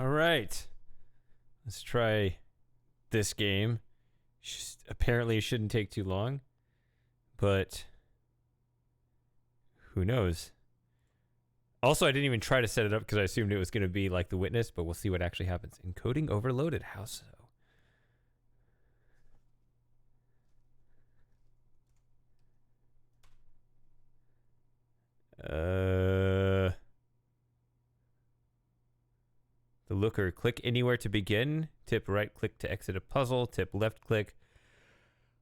All right. Let's try this game. Apparently, it shouldn't take too long, but who knows? Also, I didn't even try to set it up because I assumed it was going to be like The Witness, but we'll see what actually happens. Encoding overloaded. How so? The looker. Click anywhere to begin. Tip right click to exit a puzzle. Tip left click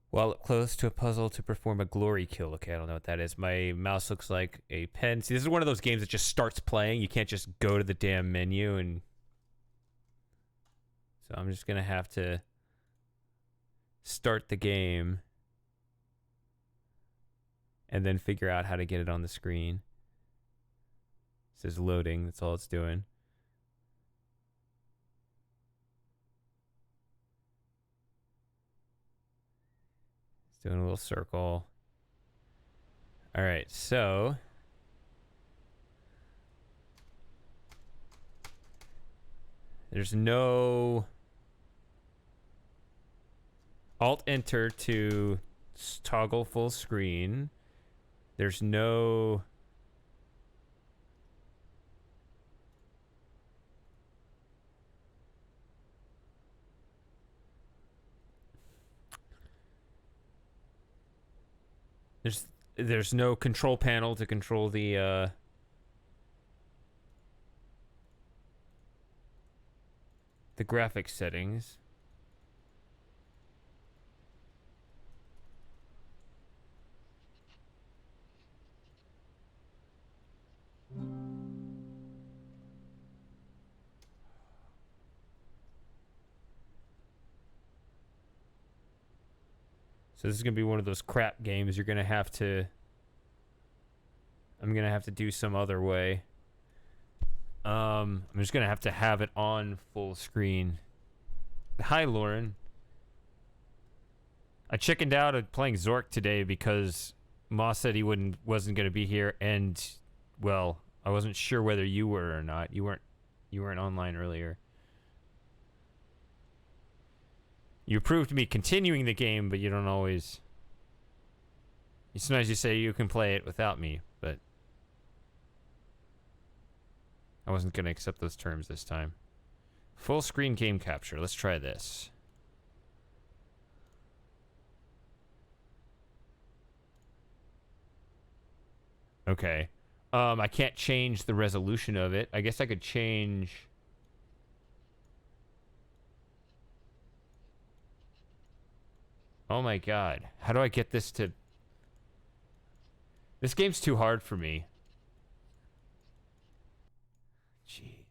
while close to a puzzle to perform a glory kill. Okay, I don't know what that is. My mouse looks like a pen. See, this is one of those games that just starts playing. You can't just go to the damn menu and... So I'm just going to have to start the game and then figure out how to get it on the screen. It says loading. That's all it's doing. It's doing a little circle. All right, so... There's no... Alt-Enter to toggle full screen. There's no... There's no control panel to control the graphics settings. So this is going to be one of those crap games you're going to have to... I'm going to have to do some other way. I'm just going to have it on full screen. Hi, Lauren. I chickened out at playing Zork today because Moss said he wasn't going to be here, and, well, I wasn't sure whether you were or not. You weren't online earlier. You approved me continuing the game, but you don't always... Sometimes you say you can play it without me, but... I wasn't going to accept those terms this time. Full screen game capture. Let's try this. Okay. I can't change the resolution of it. I guess I could change... Oh my god. How do I get this to... This game's too hard for me. Jeez.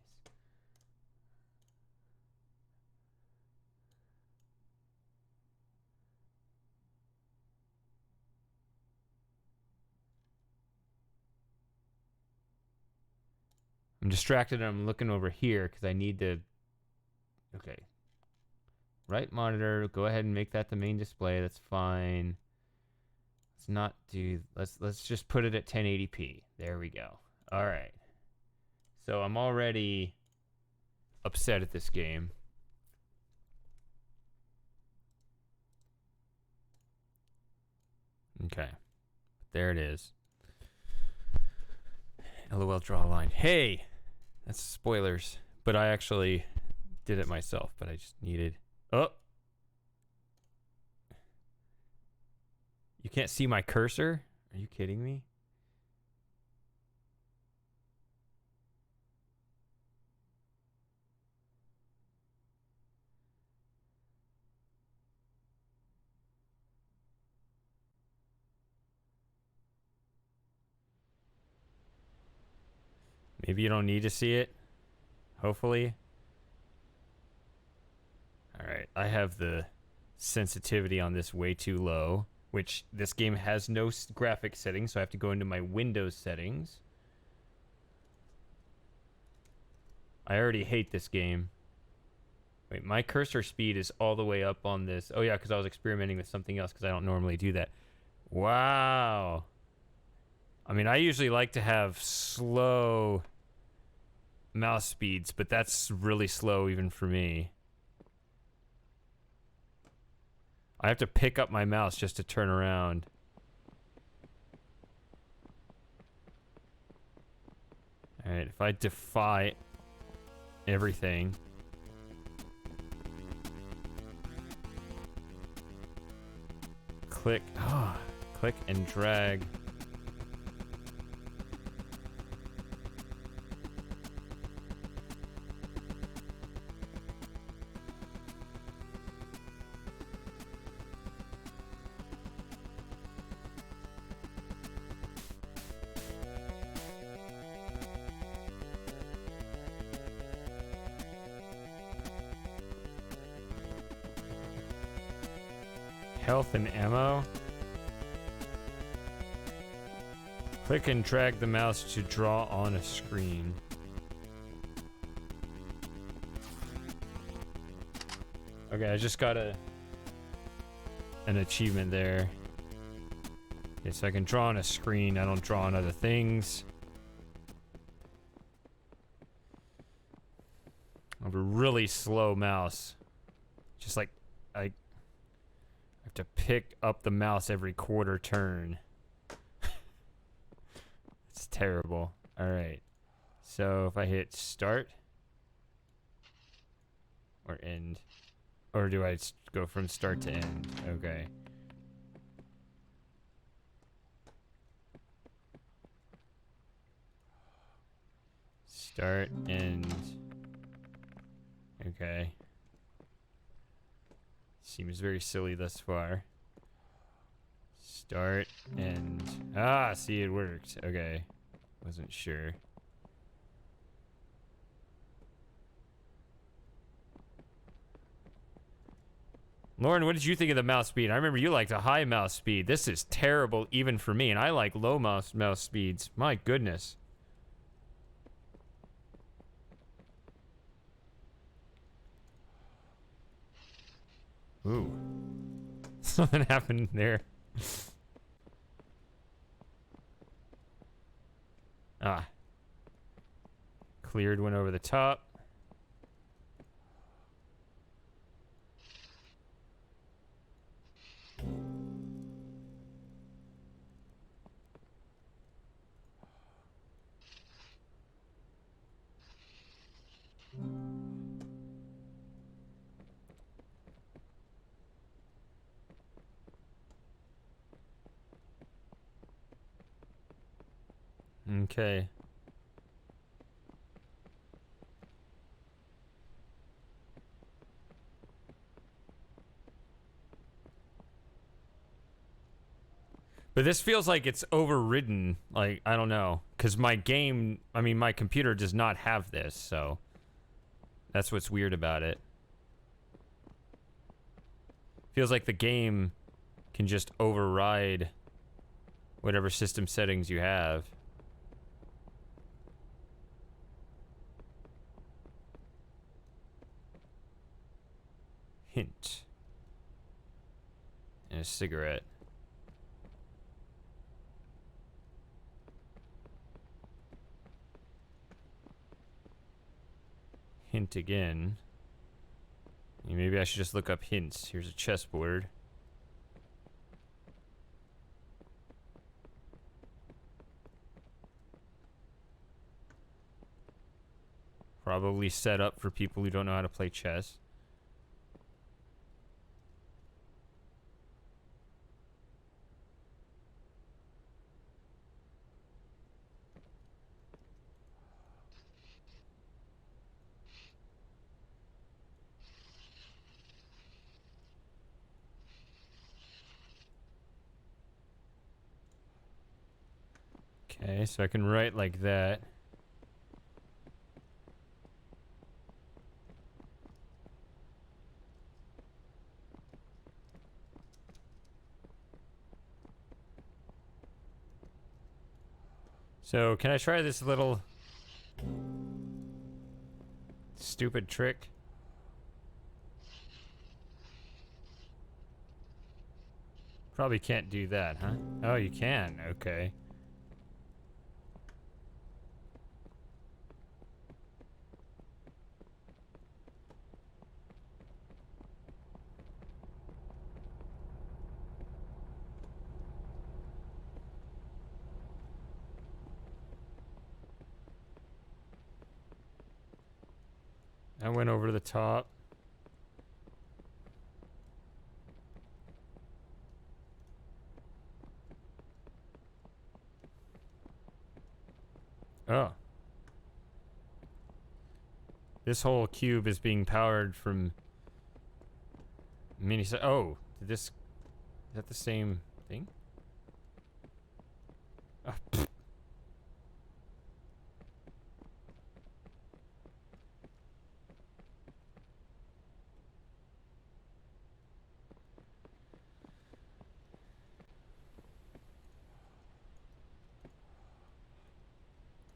I'm distracted and I'm looking over here because I need to... Okay. Right monitor, go ahead and make that the main display. That's fine. Let's not do... Let's just put it at 1080p. There we go. All right. So I'm already upset at this game. Okay. There it is. LOL, draw a line. Hey! That's spoilers. But I actually did it myself, but I just needed... Oh! You can't see my cursor? Are you kidding me? Maybe you don't need to see it. Hopefully. Alright, I have the sensitivity on this way too low, which this game has no graphic settings, so I have to go into my Windows settings. I already hate this game. Wait, my cursor speed is all the way up on this. Oh yeah, because I was experimenting with something else because I don't normally do that. Wow. I mean, I usually like to have slow mouse speeds, but that's really slow even for me. I have to pick up my mouse just to turn around. Alright, if I defy everything. Click, click and drag. Health and ammo. Click and drag the mouse to draw on a screen. Okay, I just got an achievement there. Okay, so I can draw on a screen. I don't draw on other things. I have a really slow mouse. Just like I have to pick up the mouse every quarter turn. It's terrible. Alright. So if I hit start or end, or do I go from start to end? Okay. Start, end. Okay. Seems very silly thus far. Start, end. Ah, see, it worked. Okay. Wasn't sure. Lauren, what did you think of the mouse speed? I remember you liked a high mouse speed. This is terrible even for me, and I like low mouse speeds. My goodness. Ooh. Something happened there. Ah. Cleared one over the top. Okay. But this feels like it's overridden. Like, I don't know. Because my game, I mean, my computer does not have this, so. That's what's weird about it. Feels like the game can just override whatever system settings you have. Hint. And a cigarette. Hint again. Maybe I should just look up hints. Here's a chessboard. Probably set up for people who don't know how to play chess. Okay, so I can write like that. So, can I try this little stupid trick? Probably can't do that, huh? Oh, you can. Okay. I went over to the top. Oh. This whole cube is being powered from mini. Oh, did this? Is that the same thing? Oh,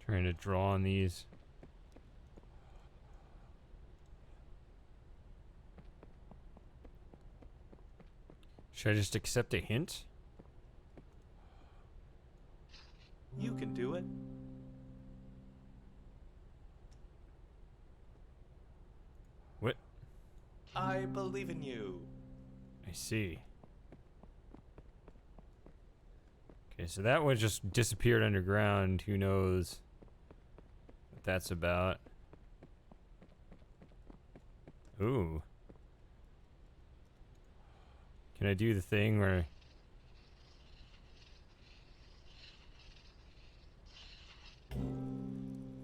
trying to draw on these. Should I just accept a hint? You can do it. What? I believe in you. I see. Okay, so that one just disappeared underground. Who knows what that's about? Ooh. Can I do the thing where...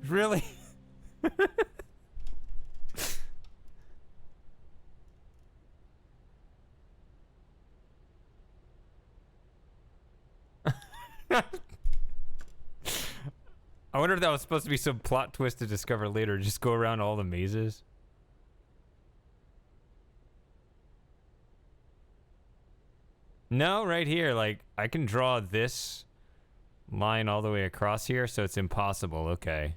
Really? I wonder if that was supposed to be some plot twist to discover later. Just go around all the mazes. No, right here. Like, I can draw this line all the way across here, so it's impossible. Okay.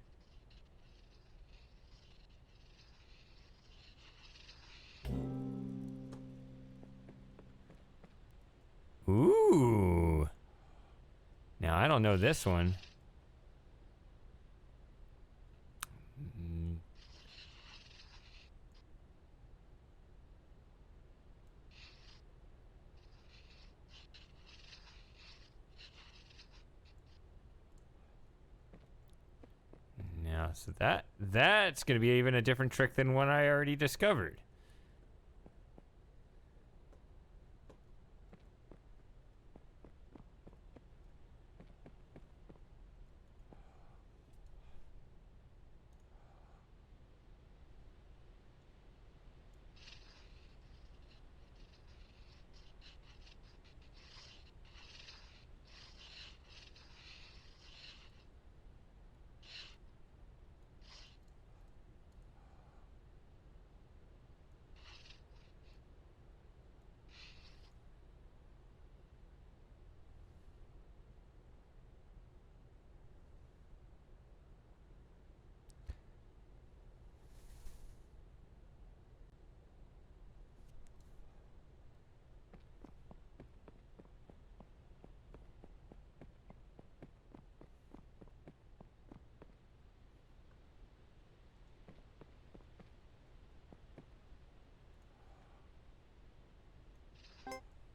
Ooh. Now, I don't know this one. Now, so that's going to be even a different trick than one I already discovered.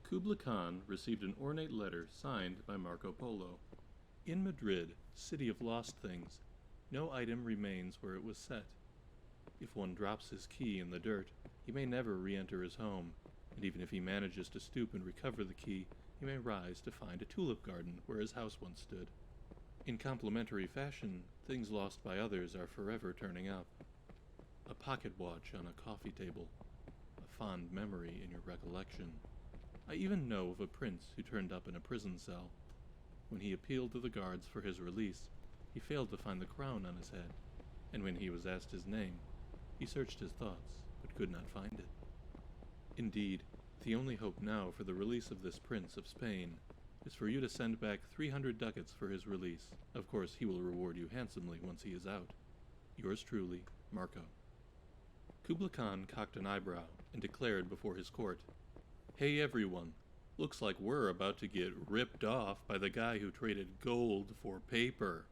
Kublai Khan received an ornate letter signed by Marco Polo. In Madrid, city of lost things, no item remains where it was set. If one drops his key in the dirt, he may never re-enter his home, and even if he manages to stoop and recover the key, he may rise to find a tulip garden where his house once stood. In complementary fashion, things lost by others are forever turning up. A pocket watch on a coffee table, a fond memory in your recollection. I even know of a prince who turned up in a prison cell. When he appealed to the guards for his release, he failed to find the crown on his head, and when he was asked his name, he searched his thoughts, but could not find it. Indeed, the only hope now for the release of this prince of Spain is for you to send back 300 ducats for his release. Of course, he will reward you handsomely once he is out. Yours truly, Marco. Kublai Khan cocked an eyebrow and declared before his court, "Hey everyone, looks like we're about to get ripped off by the guy who traded gold for paper."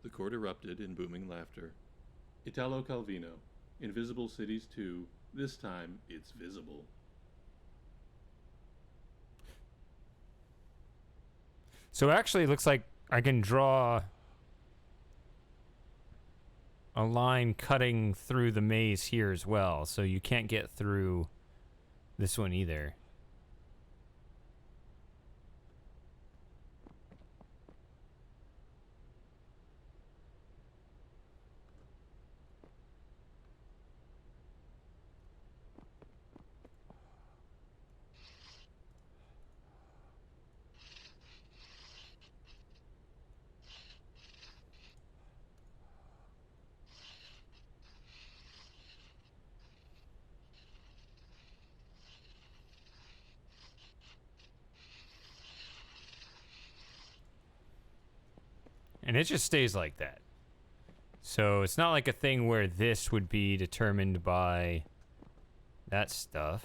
The court erupted in booming laughter. Italo Calvino, Invisible Cities 2, this time it's visible. So actually, it looks like I can draw a line cutting through the maze here as well, so you can't get through this one either. And it just stays like that. So it's not like a thing where this would be determined by that stuff.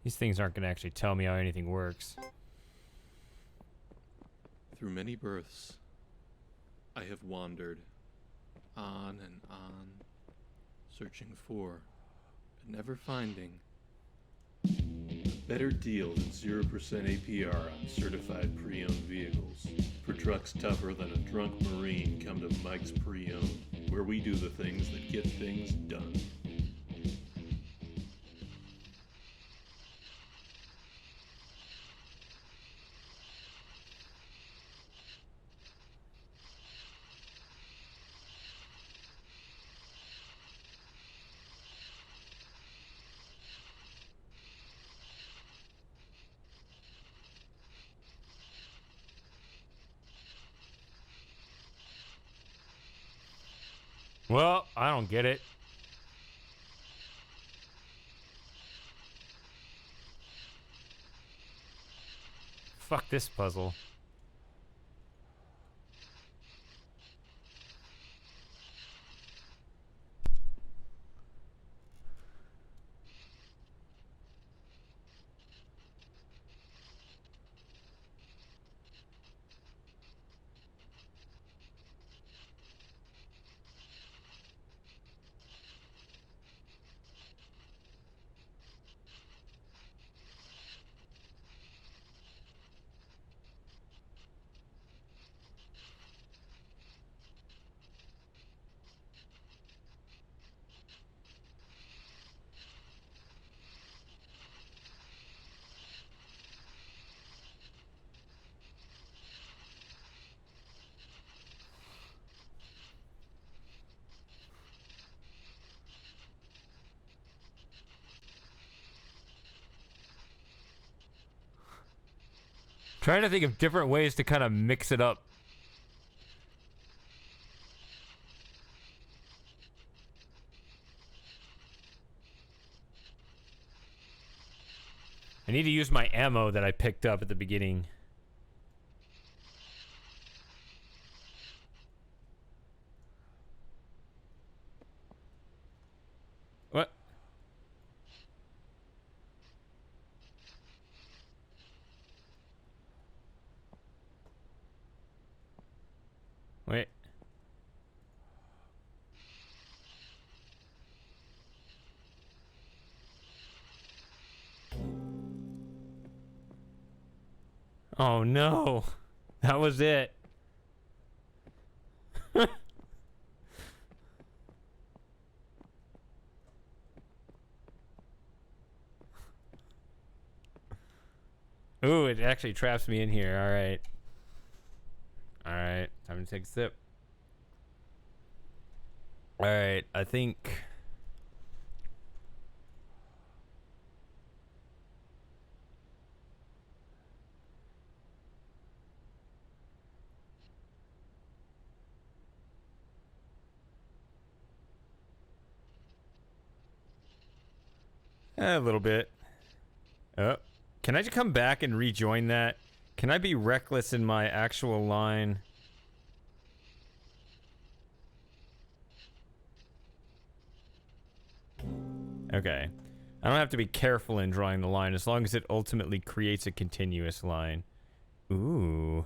These things aren't going to actually tell me how anything works. Through many births, I have wandered on and on, searching for, but never finding, a better deal than 0% APR on certified pre-owned vehicles. For trucks tougher than a drunk Marine, come to Mike's Pre-Owned, where we do the things that get things done. Well, I don't get it. Fuck this puzzle. Trying to think of different ways to kind of mix it up. I need to use my ammo that I picked up at the beginning. What? Wait. Oh no. That was it. Ooh, it actually traps me in here. All right. All right. Time to take a sip. All right. I think... a little bit. Oh. Can I just come back and rejoin that? Can I be reckless in my actual line? Okay. I don't have to be careful in drawing the line as long as it ultimately creates a continuous line. Ooh.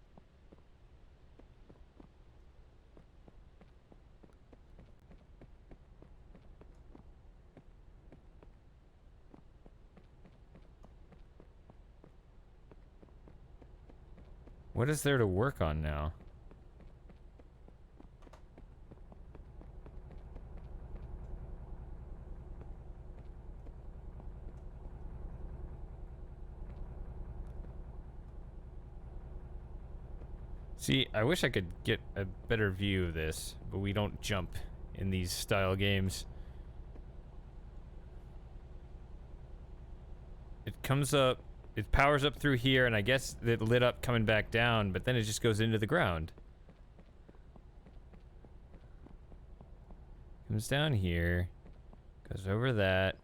What is there to work on now? See, I wish I could get a better view of this, but we don't jump in these style games. It comes up, it powers up through here, and I guess it lit up coming back down, but then it just goes into the ground. Comes down here, goes over that.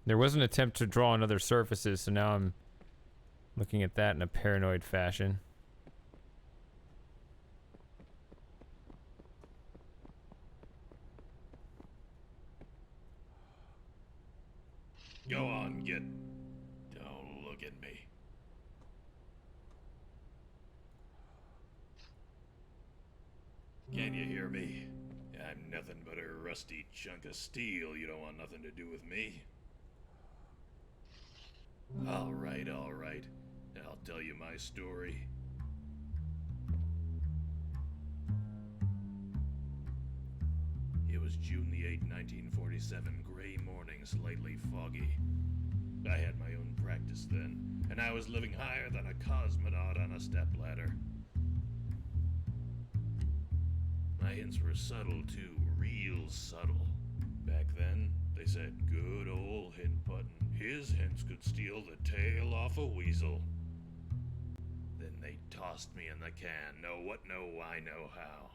There was an attempt to draw on other surfaces, so now I'm looking at that in a paranoid fashion. Go on, kid. Don't look at me. Can you hear me? I'm nothing but a rusty chunk of steel. You don't want nothing to do with me. All right, all right. I'll tell you my story. It was June the 8th, 1947, gray morning, slightly foggy. I had my own practice then, and I was living higher than a cosmonaut on a stepladder. My hints were subtle, too, real subtle. Back then, they said good old hint button. His hints could steal the tail off a weasel. Then they tossed me in the can. Know what, know why, know how.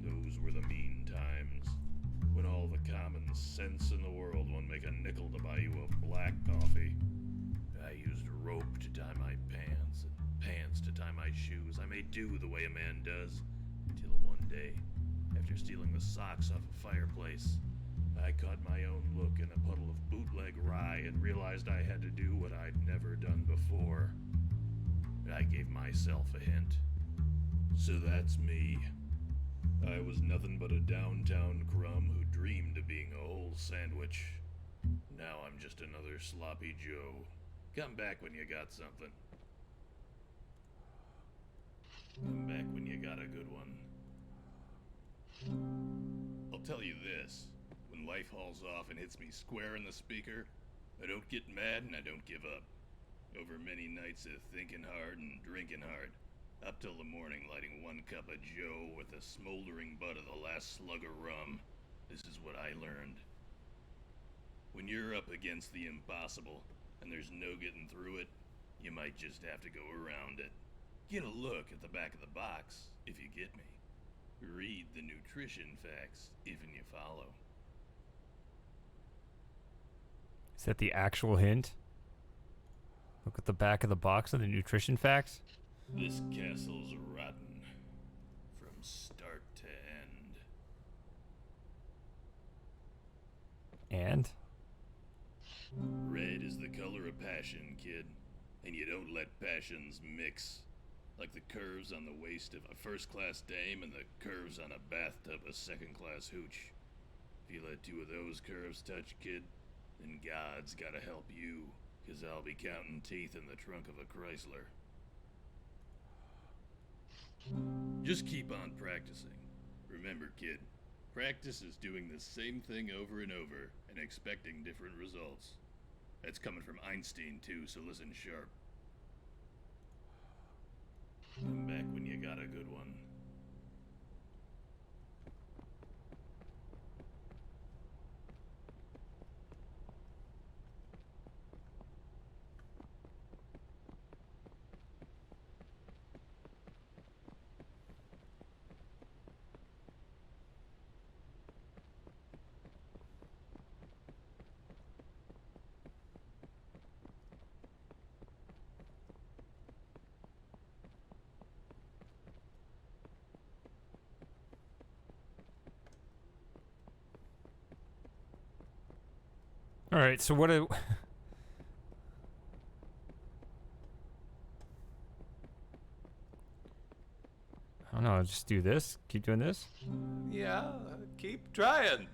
Those were the mean times, when all the common sense in the world won't make a nickel to buy you a black coffee. I used rope to tie my pants, and pants to tie my shoes. I made do the way a man does, till one day, after stealing the socks off a fireplace, I caught my own look in a puddle of bootleg rye and realized I had to do what I'd never done before. I gave myself a hint. So that's me. I was nothing but a downtown crumb who dreamed of being a whole sandwich. Now I'm just another sloppy Joe. Come back when you got something. Come back when you got a good one. I'll tell you this. When life hauls off and hits me square in the speaker, I don't get mad and I don't give up. Over many nights of thinking hard and drinking hard, up till the morning lighting one cup of Joe with the smoldering butt of the last slug of rum, this is what I learned. When you're up against the impossible, and there's no getting through it, you might just have to go around it. Get a look at the back of the box, if you get me. Read the nutrition facts, if and you follow. Is that the actual hint? Look at the back of the box of the nutrition facts. This castle's rotten, from start to end. And? Red is the color of passion, kid. And you don't let passions mix. Like the curves on the waist of a first-class dame and the curves on a bathtub of second-class hooch. If you let two of those curves touch, kid, then God's gotta help you, 'cause I'll be counting teeth in the trunk of a Chrysler. Just keep on practicing. Remember, kid, practice is doing the same thing over and over and expecting different results. That's coming from Einstein, too, so listen sharp. Come back when you got a good one. All right, so what do... I don't know, just do this? Keep doing this? Yeah, keep trying.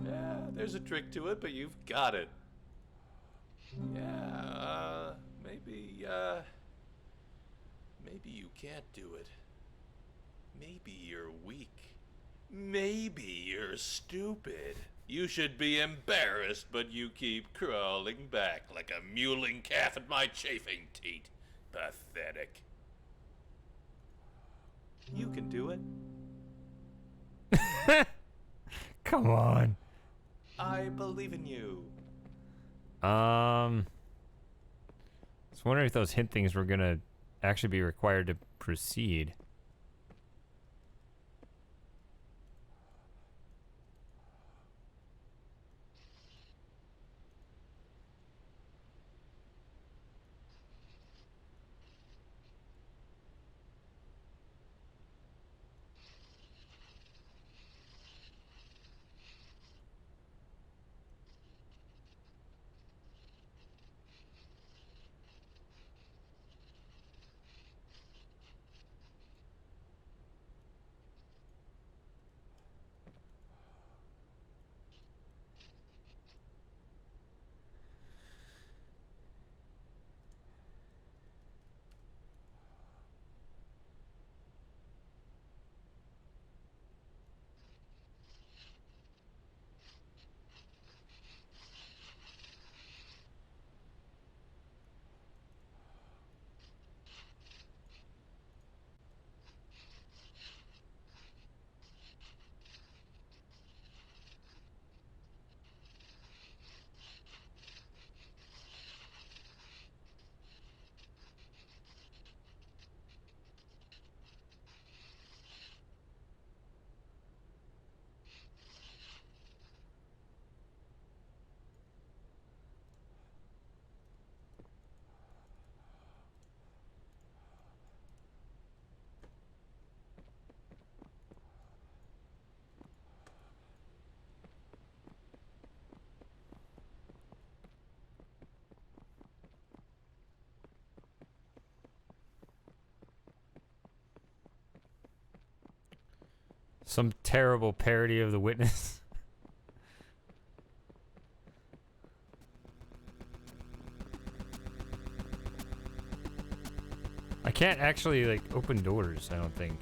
Yeah, there's a trick to it, but you've got it. Yeah, maybe you can't do it. Maybe you're weak. Maybe you're stupid. You should be embarrassed, but you keep crawling back like a mewling calf at my chafing teat. Pathetic. You can do it. Come on. I believe in you. I was wondering if those hint things were gonna actually be required to proceed. Some terrible parody of The Witness. I can't actually, like, open doors, I don't think.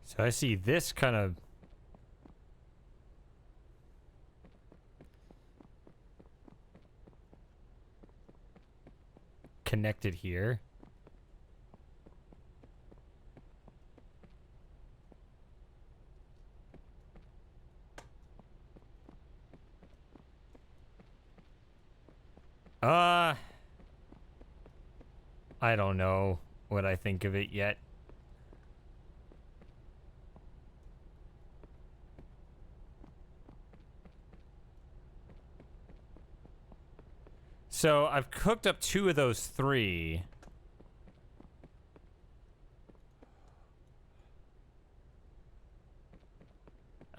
So I see this kind of connected here. I don't know what I think of it yet. So I've cooked up 2 of those 3.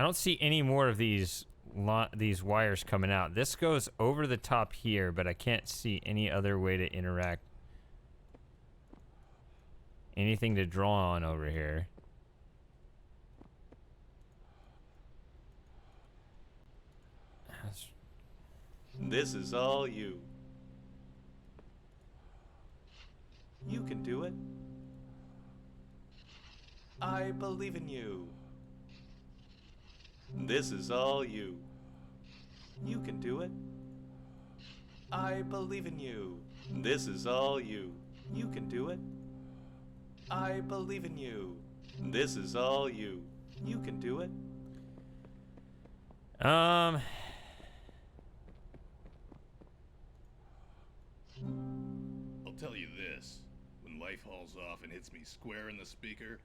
I don't see any more of these wires coming out. This goes over the top here, but I can't see any other way to interact. Anything to draw on over here. This is all you. You can do it. I believe in you. This is all you. You can do it. I believe in you. This is all you. You can do it. I believe in you. This is all you. You can do it. I'll tell you this. When life hauls off and hits me square in the speaker,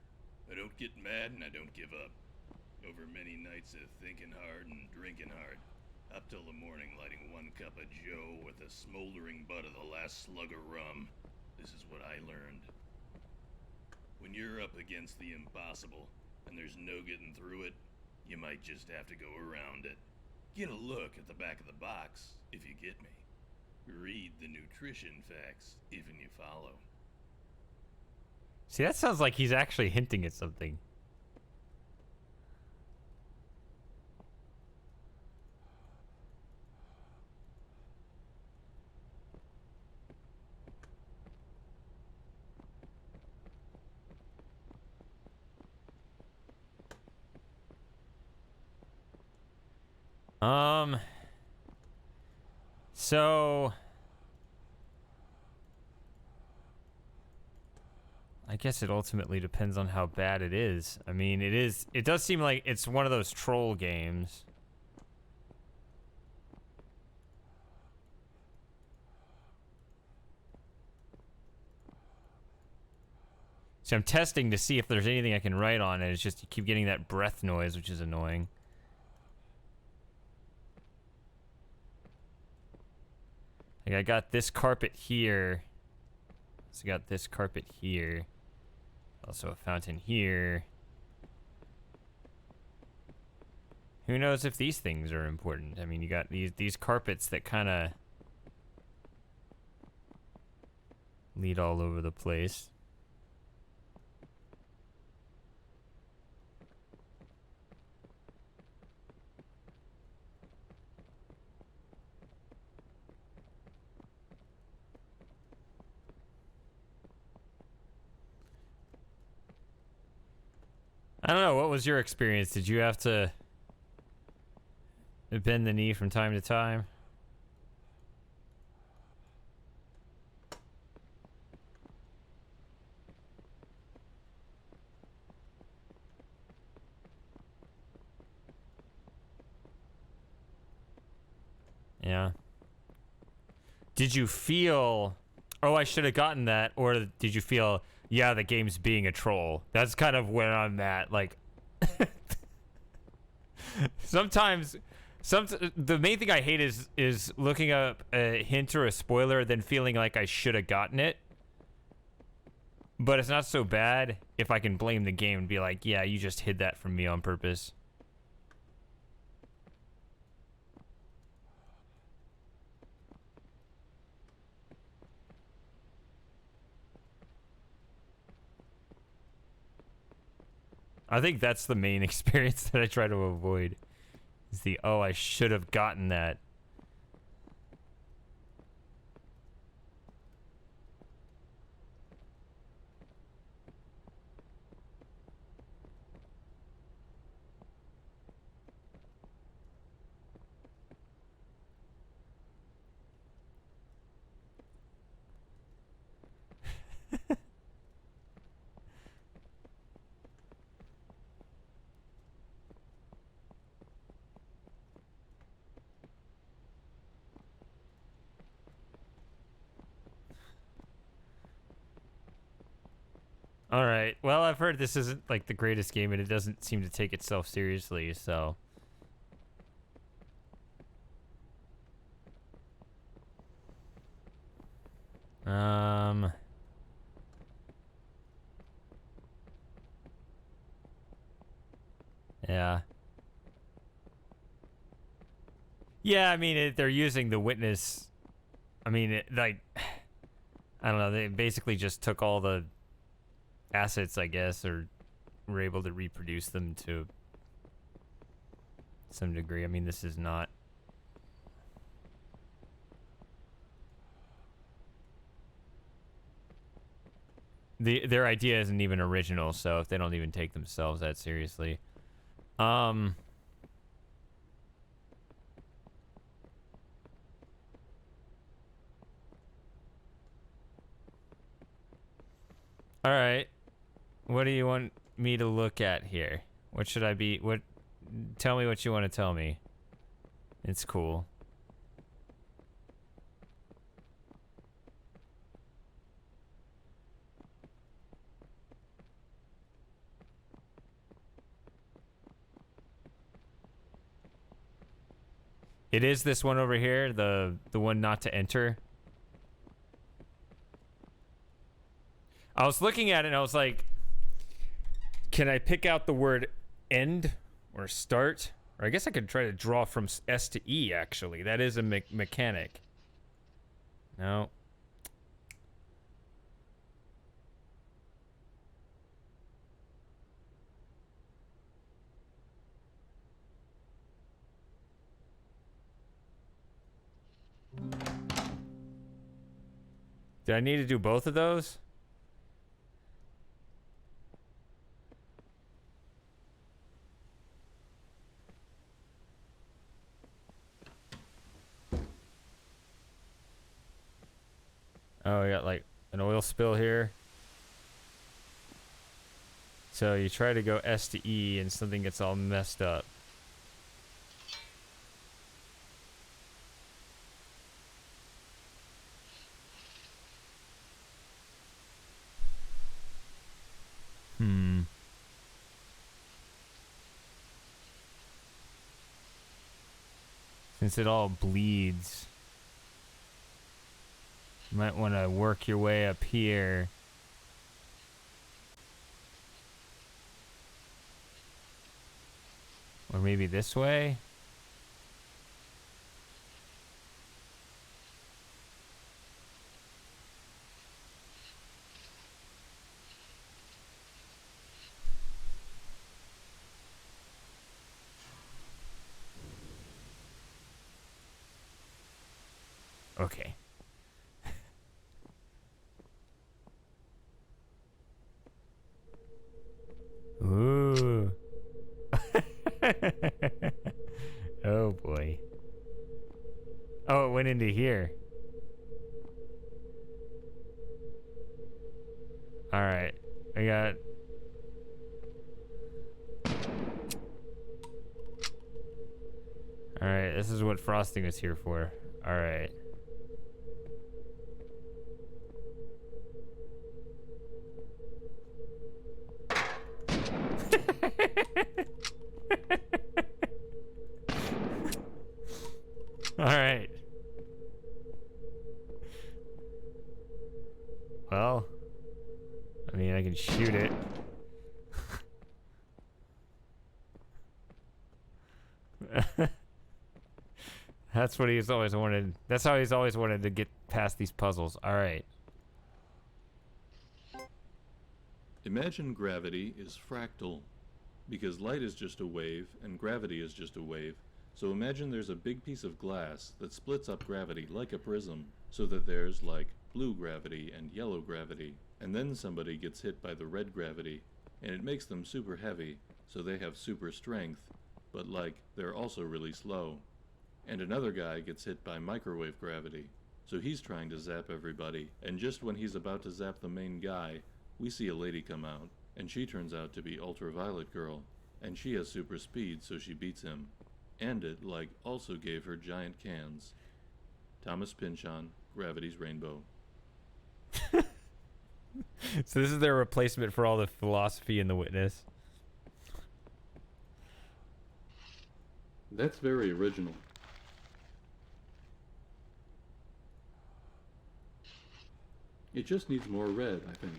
I don't get mad and I don't give up. Over many nights of thinking hard and drinking hard, up till the morning lighting one cup of joe with the smoldering butt of the last slug of rum, this is what I learned. When you're up against the impossible and there's no getting through it, you might just have to go around it. Get a look at the back of the box, if you get me. Read the nutrition facts, if and you follow. See, that sounds like he's actually hinting at something. So I guess it ultimately depends on how bad it is. I mean, it does seem like it's one of those troll games. So I'm testing to see if there's anything I can write on it. It's just you keep getting that breath noise, which is annoying. Like I got this carpet here. So I got this carpet here. Also a fountain here. Who knows if these things are important? I mean, you got these carpets that kind of lead all over the place. I don't know, what was your experience? Did you have to bend the knee from time to time? Yeah. Did you feel, oh, I should have gotten that, or did you feel, yeah, the game's being a troll? That's kind of where I'm at. Like, sometimes, the main thing I hate is looking up a hint or a spoiler, then feeling like I should have gotten it. But it's not so bad if I can blame the game and be like, yeah, you just hid that from me on purpose. I think that's the main experience that I try to avoid. Is the, oh, I should have gotten that. All right. Well, I've heard this isn't like the greatest game, and it doesn't seem to take itself seriously. So, yeah. Yeah, I mean, they're using the witness. I mean, like, I don't know. They basically just took all the assets, I guess, or were able to reproduce them to some degree. I mean, this is not. Their idea isn't even original, so if they don't even take themselves that seriously. All right. What do you want me to look at here? What should I be? What? Tell me what you want to tell me. It's cool. It is this one over here, the one not to enter. I was looking at it and I was like, can I pick out the word end or start? Or I guess I could try to draw from S to E, actually. That is a mechanic. No. Did I need to do both of those? Oh, we got like an oil spill here. So you try to go S to E and something gets all messed up. Since it all bleeds, you might want to work your way up here. Or maybe this way? Okay. Ooh. Oh boy. Oh, it went into here. All right. I got. All right. This is what frosting was here for. All right. All right. Well, I mean, I can shoot it. That's what he's always wanted. That's how he's always wanted to get past these puzzles. All right. Imagine gravity is fractal, because light is just a wave and gravity is just a wave. So imagine there's a big piece of glass that splits up gravity like a prism, so that there's like blue gravity and yellow gravity, and then somebody gets hit by the red gravity, and it makes them super heavy, so they have super strength, but like they're also really slow. And another guy gets hit by microwave gravity, so he's trying to zap everybody, and just when he's about to zap the main guy, we see a lady come out, and she turns out to be Ultraviolet Girl, and she has super speed, so she beats him. And it, like, also gave her giant cans. Thomas Pynchon, Gravity's Rainbow. So this is their replacement for all the philosophy in The Witness. That's very original. It just needs more red, I think.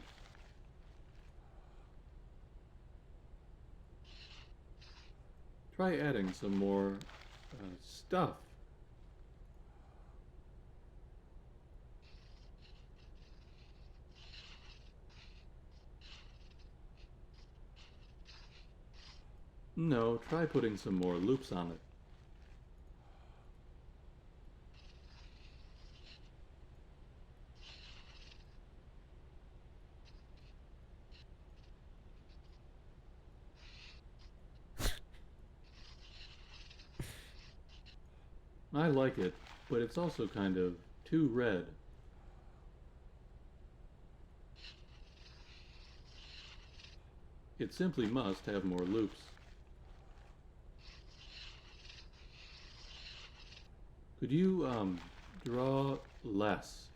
Try adding some more stuff No, try putting some more loops on it. I like it, but it's also kind of too red. It simply must have more loops. Could you, draw less?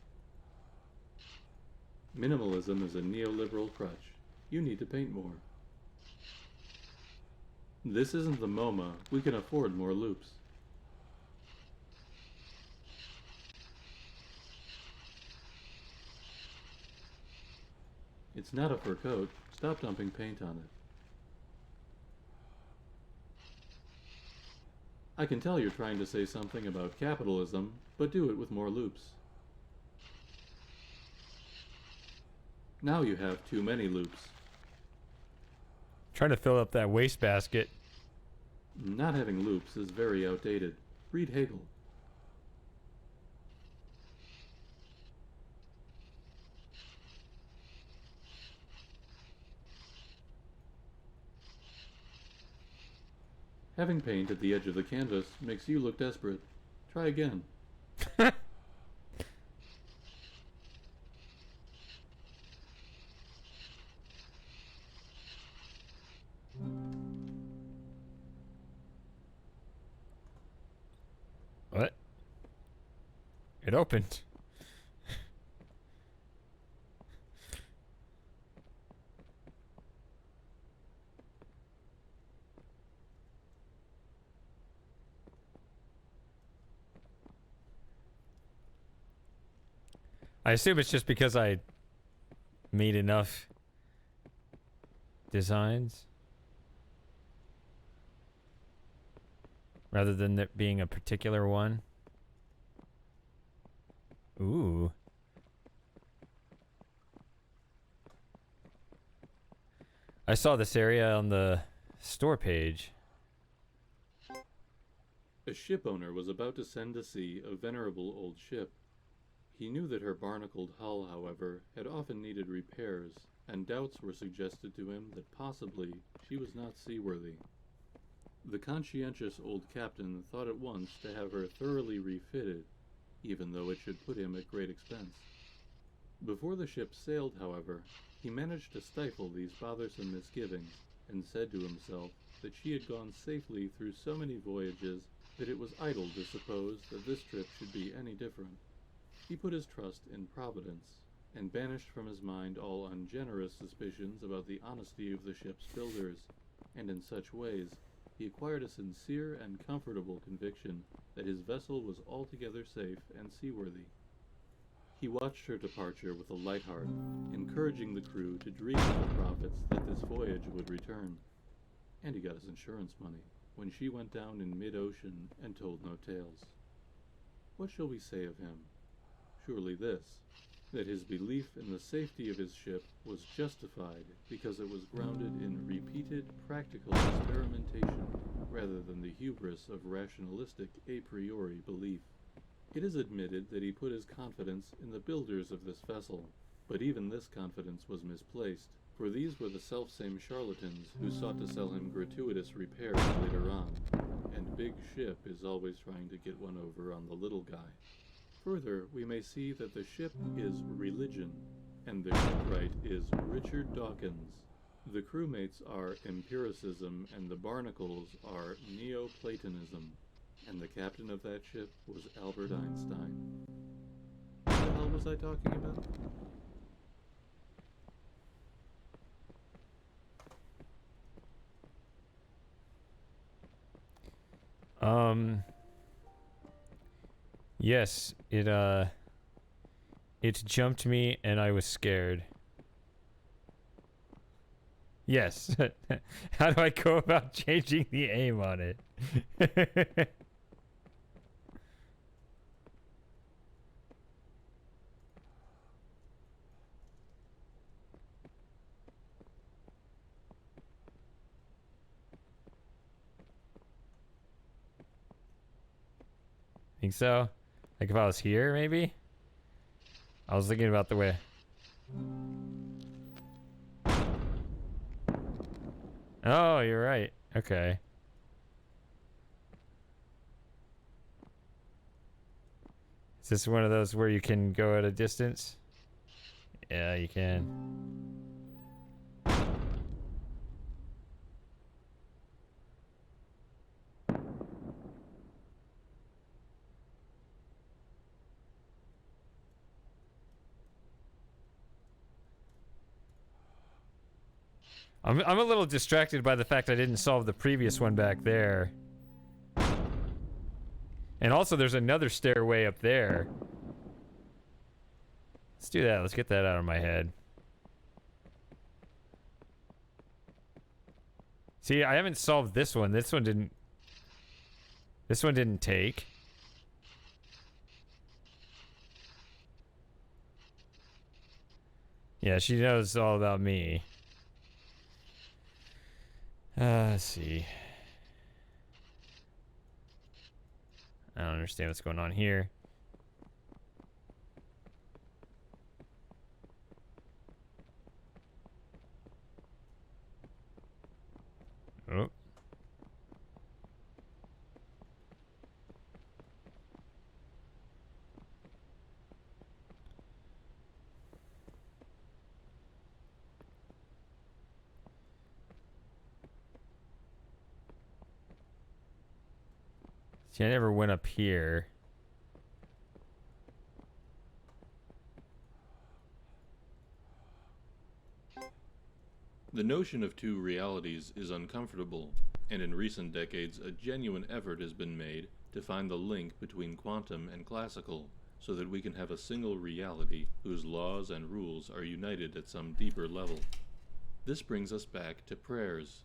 Minimalism is a neoliberal crutch. You need to paint more. This isn't the MoMA. We can afford more loops. It's not a fur coat. Stop dumping paint on it. I can tell you're trying to say something about capitalism, but do it with more loops. Now you have too many loops. Trying to fill up that wastebasket. Not having loops is very outdated. Read Hegel. Having paint at the edge of the canvas makes you look desperate. Try again. What? It opened. I assume it's just because I made enough designs rather than there being a particular one. Ooh. I saw this area on the store page. A ship owner was about to send to sea a venerable old ship. He knew that her barnacled hull, however, had often needed repairs, and doubts were suggested to him that possibly she was not seaworthy. The conscientious old captain thought at once to have her thoroughly refitted, even though it should put him at great expense. Before the ship sailed, however, he managed to stifle these bothersome misgivings, and said to himself that she had gone safely through so many voyages that it was idle to suppose that this trip should be any different. He put his trust in Providence, and banished from his mind all ungenerous suspicions about the honesty of the ship's builders, and in such ways he acquired a sincere and comfortable conviction that his vessel was altogether safe and seaworthy. He watched her departure with a light heart, encouraging the crew to dream of the profits that this voyage would return. And he got his insurance money when she went down in mid-ocean and told no tales. What shall we say of him? Surely this, that his belief in the safety of his ship was justified because it was grounded in repeated practical experimentation rather than the hubris of rationalistic a priori belief. It is admitted that he put his confidence in the builders of this vessel, but even this confidence was misplaced, for these were the selfsame charlatans who sought to sell him gratuitous repairs later on, and Big Ship is always trying to get one over on the little guy. Further, we may see that the ship is religion, and the shipwright is Richard Dawkins. The crewmates are empiricism, and the barnacles are Neoplatonism, and the captain of that ship was Albert Einstein. What the hell was I talking about? Yes, it jumped me and I was scared. Yes. How do I go about changing the aim on it? Think so? Like if I was here, maybe? I was thinking about the way. Oh, you're right. Okay. Is this one of those where you can go at a distance? Yeah, you can. I'm a little distracted by the fact I didn't solve the previous one back there. And also there's another stairway up there. Let's do that. Let's get that out of my head. See, I haven't solved this one. This one didn't take. Yeah, she knows all about me. Let's see. I don't understand what's going on here. Oh. See, I never went up here. The notion of two realities is uncomfortable, and in recent decades a genuine effort has been made to find the link between quantum and classical, so that we can have a single reality whose laws and rules are united at some deeper level. This brings us back to prayers.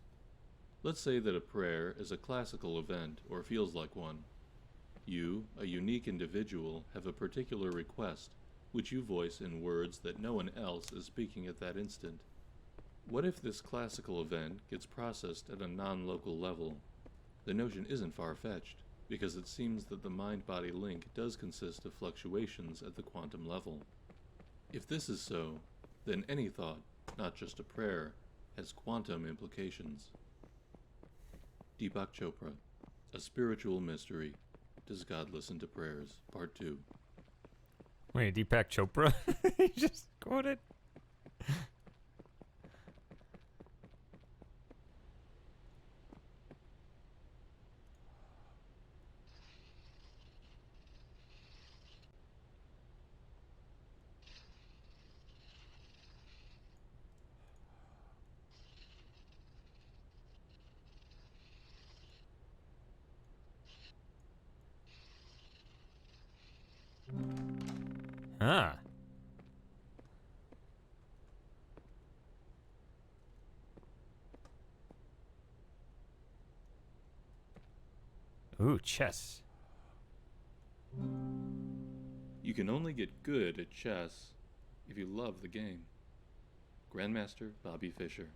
Let's say that a prayer is a classical event, or feels like one. You, a unique individual, have a particular request, which you voice in words that no one else is speaking at that instant. What if this classical event gets processed at a non-local level? The notion isn't far-fetched, because it seems that the mind-body link does consist of fluctuations at the quantum level. If this is so, then any thought, not just a prayer, has quantum implications. Deepak Chopra, A Spiritual Mystery. Does God Listen to Prayers? Part 2. Wait, Deepak Chopra? You just quoted? Huh. Ooh, chess. You can only get good at chess if you love the game. Grandmaster Bobby Fischer.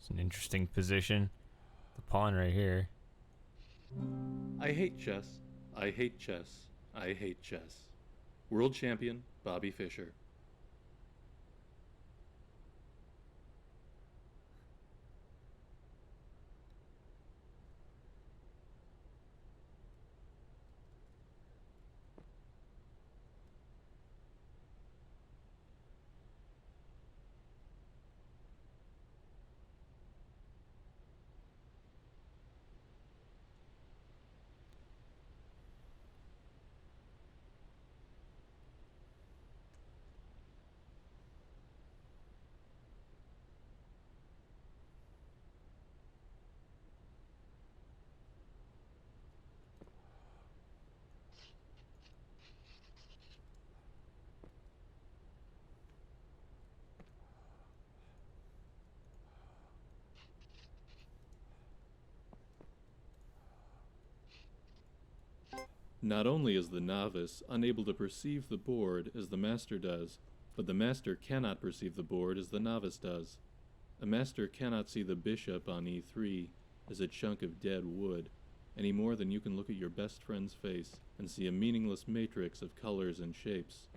It's an interesting position. The pawn right here. I hate chess. I hate chess. I hate chess. World champion Bobby Fischer. Not only is the novice unable to perceive the board as the master does, but the master cannot perceive the board as the novice does. A master cannot see the bishop on e3 as a chunk of dead wood, any more than you can look at your best friend's face and see a meaningless matrix of colors and shapes.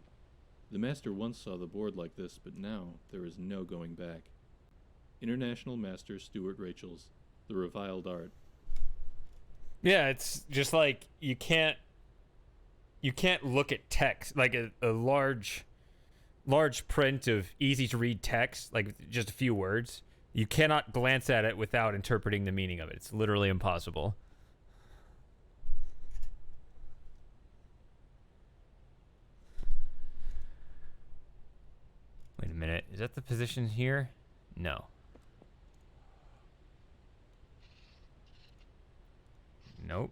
The master once saw the board like this, but now there is no going back. International Master Stuart Rachels, The Reviled Art. Yeah, it's just like you can't look at text, like a large print of easy to read text, like just a few words. You cannot glance at it without interpreting the meaning of it. It's literally impossible. Wait a minute. Is that the position here? No. Nope.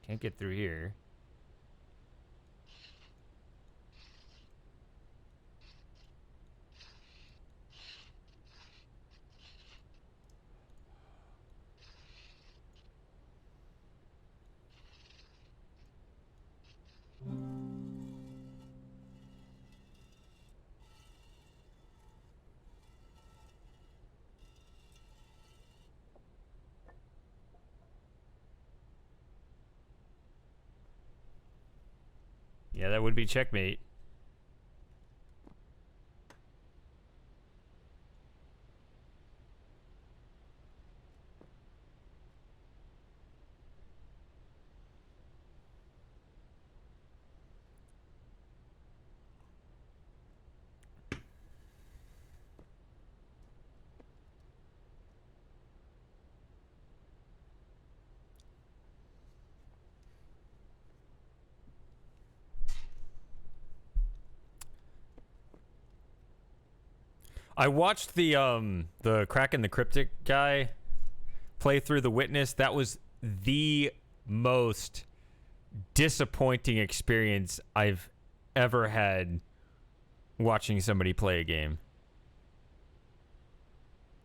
Can't get through here. Yeah, that would be checkmate. I watched the Kraken the Cryptic guy play through The Witness. That was the most disappointing experience I've ever had watching somebody play a game.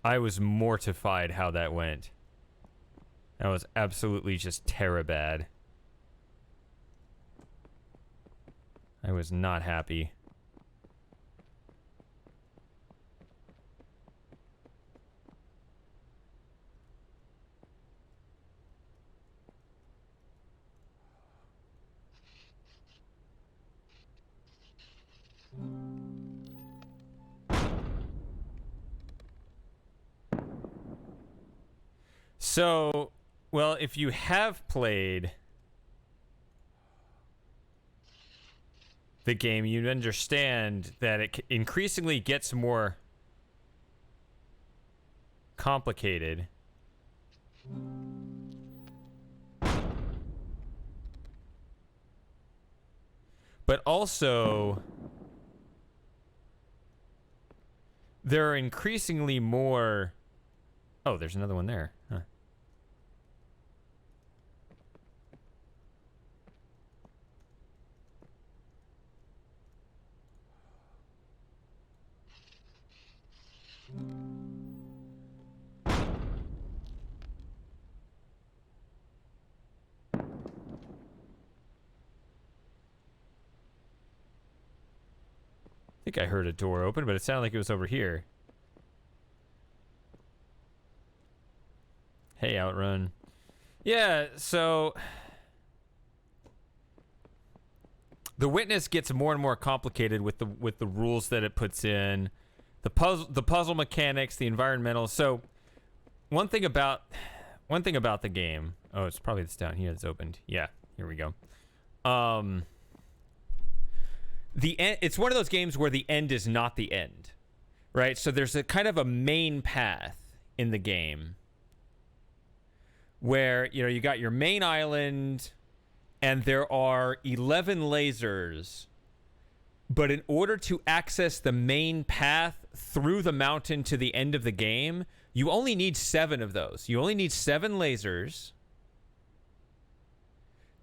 I was mortified how that went. That was absolutely just terror-bad. I was not happy. So, well, if you have played the game, you understand that it increasingly gets more complicated. But also, there are increasingly more... Oh, there's another one there. Huh. I think I heard a door open, but it sounded like it was over here. Hey, Outrun. Yeah, so... The Witness gets more and more complicated with the rules that it puts in. The puzzle mechanics, the environmental. So, one thing about the game... Oh, it's probably this down here that's opened. Yeah, here we go. The end, it's one of those games where the end is not the end, right? So there's a kind of a main path in the game where, you know, you got your main island and there are 11 lasers, but in order to access the main path through the mountain to the end of the game, you only need 7 of those. You only need 7 lasers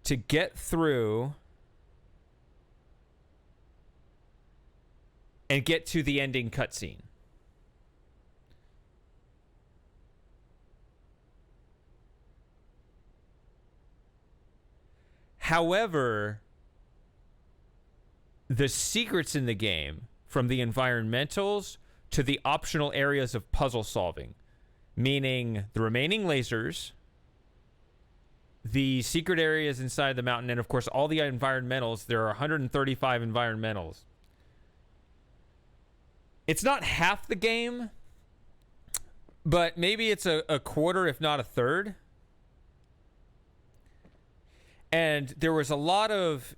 to get through and get to the ending cutscene. However, the secrets in the game from the environmentals to the optional areas of puzzle solving, meaning the remaining lasers, the secret areas inside the mountain, and of course all the environmentals. There are 135 environmentals. It's not half the game, but maybe it's a quarter, if not a third. And there was a lot of,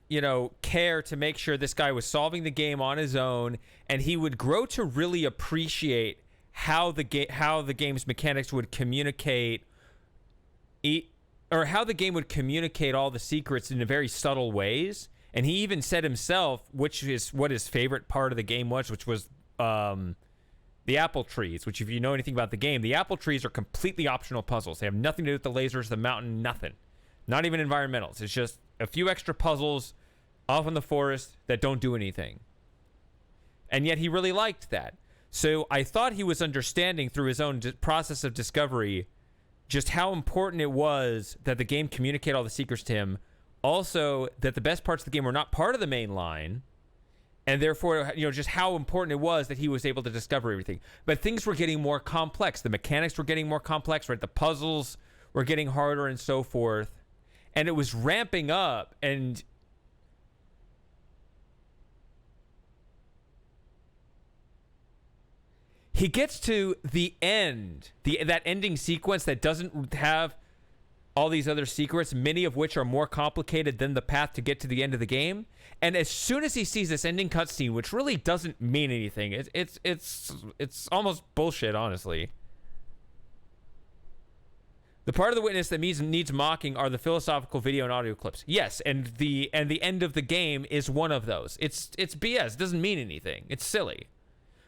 care to make sure this guy was solving the game on his own, and he would grow to really appreciate how the game's mechanics would communicate, or how the game would communicate all the secrets in very subtle ways. And he even said himself, which is what his favorite part of the game was, which was the apple trees. Which, if you know anything about the game, the apple trees are completely optional puzzles. They have nothing to do with the lasers, the mountain, nothing. Not even environmentals. It's just a few extra puzzles off in the forest that don't do anything. And yet he really liked that. So I thought he was understanding through his own process of discovery just how important it was that the game communicate all the secrets to him. Also, that the best parts of the game were not part of the main line. And therefore, just how important it was that he was able to discover everything. But things were getting more complex. The mechanics were getting more complex, right? The puzzles were getting harder and so forth. And it was ramping up, and he gets to the end, that ending sequence that doesn't have all these other secrets, many of which are more complicated than the path to get to the end of the game. And as soon as he sees this ending cutscene, which really doesn't mean anything, it's almost bullshit, honestly. The part of the witness that needs mocking are the philosophical video and audio clips. Yes, and the end of the game is one of those. It's BS. It doesn't mean anything. It's silly.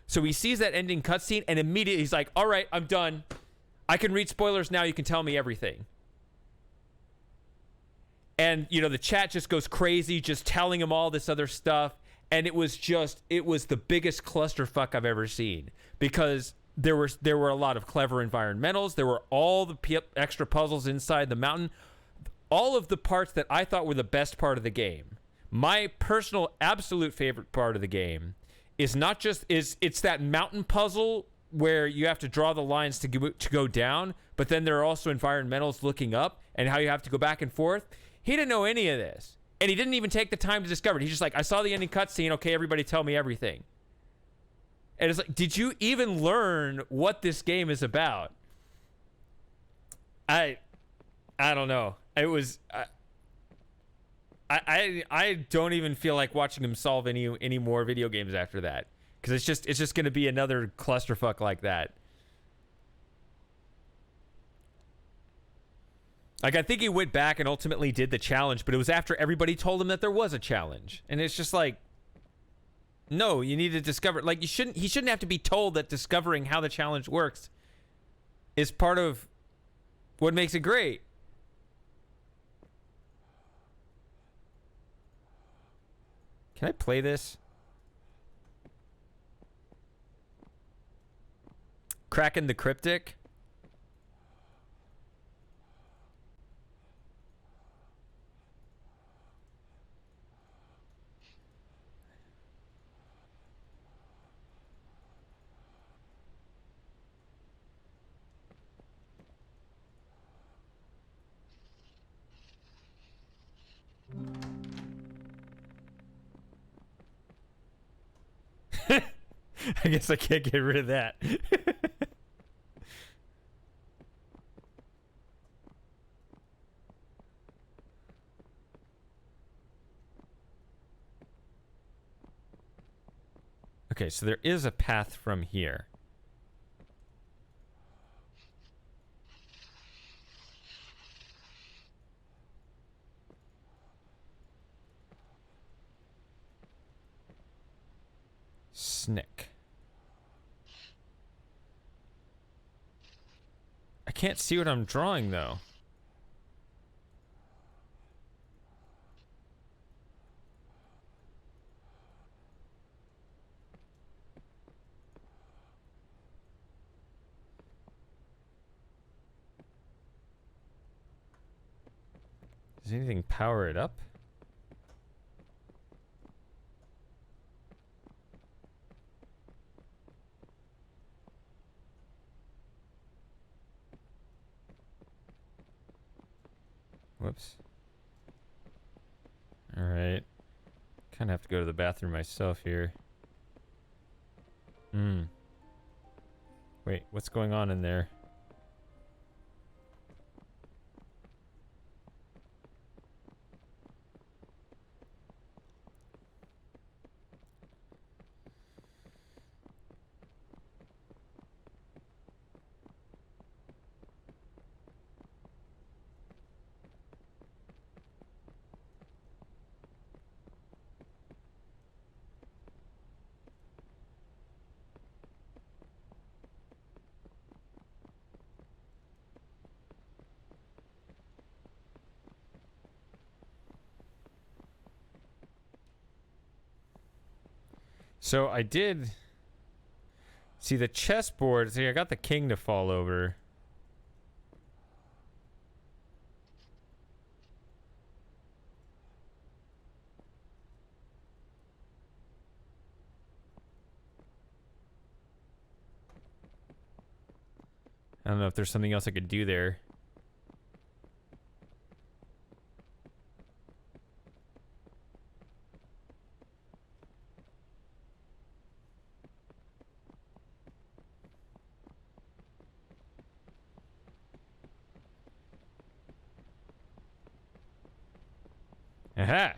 So he sees that ending cutscene, and immediately he's like, all right, I'm done. I can read spoilers now. You can tell me everything. And, the chat just goes crazy, just telling him all this other stuff. And it was the biggest clusterfuck I've ever seen. Because there were a lot of clever environmentals. There were all the extra puzzles inside the mountain. All of the parts that I thought were the best part of the game. My personal absolute favorite part of the game is not just it's that mountain puzzle where you have to draw the lines to go down, but then there are also environmentals looking up and how you have to go back and forth. He didn't know any of this, and he didn't even take the time to discover it. He's just like, I saw the ending cutscene. Okay, everybody, tell me everything. And it's like, did you even learn what this game is about? I don't know. It was I don't even feel like watching him solve any more video games after that, because it's just going to be another clusterfuck like that. Like, I think he went back and ultimately did the challenge, but it was after everybody told him that there was a challenge, and it's just like, no, you need to discover. Like, he shouldn't have to be told that discovering how the challenge works is part of what makes it great. Can I play this? Kraken the Cryptic. I guess I can't get rid of that. Okay, so there is a path from here. Snick. I can't see what I'm drawing, though. Does anything power it up? Whoops. Alright. Kind of have to go to the bathroom myself here. Wait, what's going on in there? So I did see the chessboard. See, I got the king to fall over. I don't know if there's something else I could do there. Aha!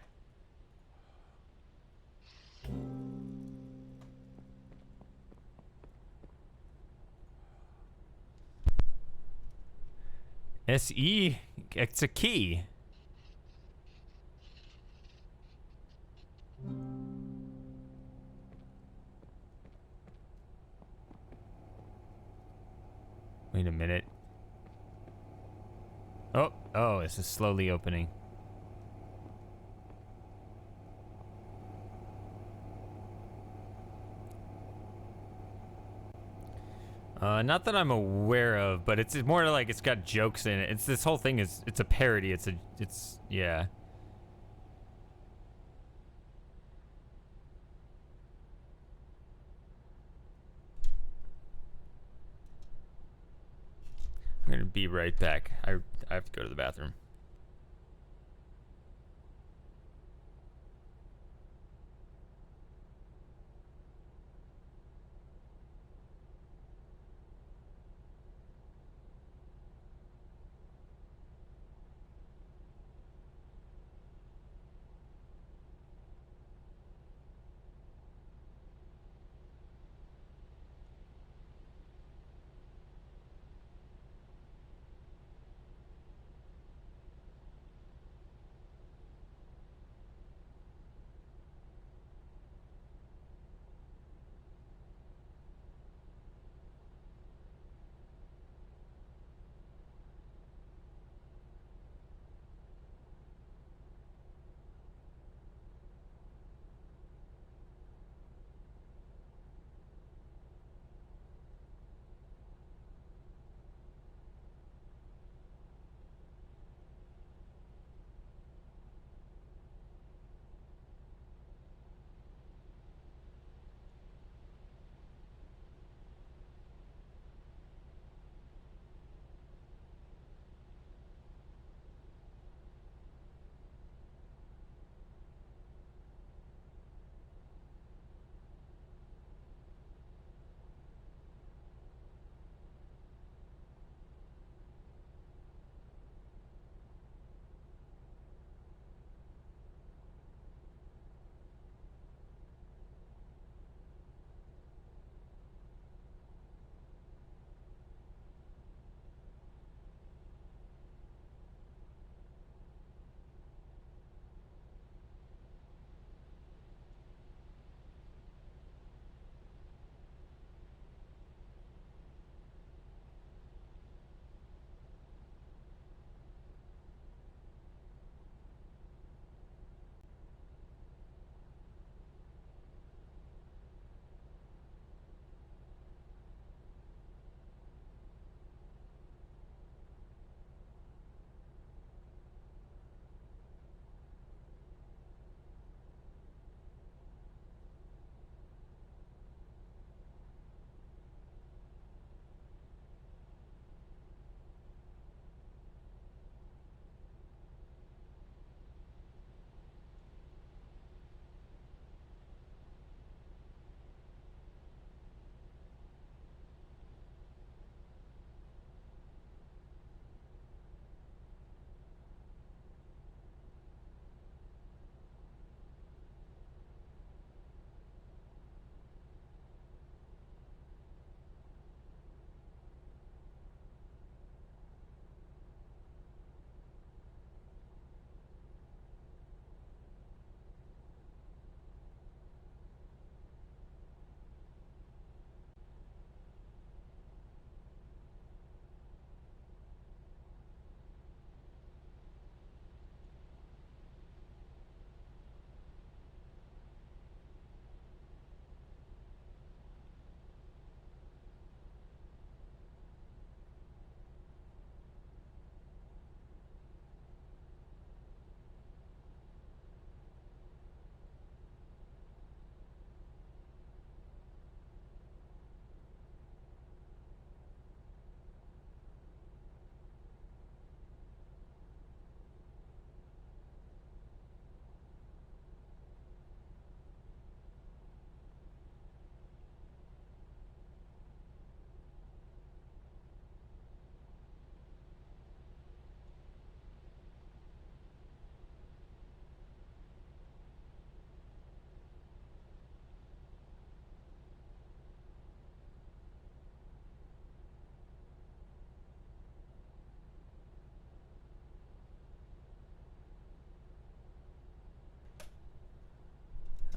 SE, it's a key. Wait a minute. Oh, this is slowly opening. Not that I'm aware of, but it's more like it's got jokes in it. It's this whole thing it's a parody. It's yeah. I'm gonna be right back. I have to go to the bathroom.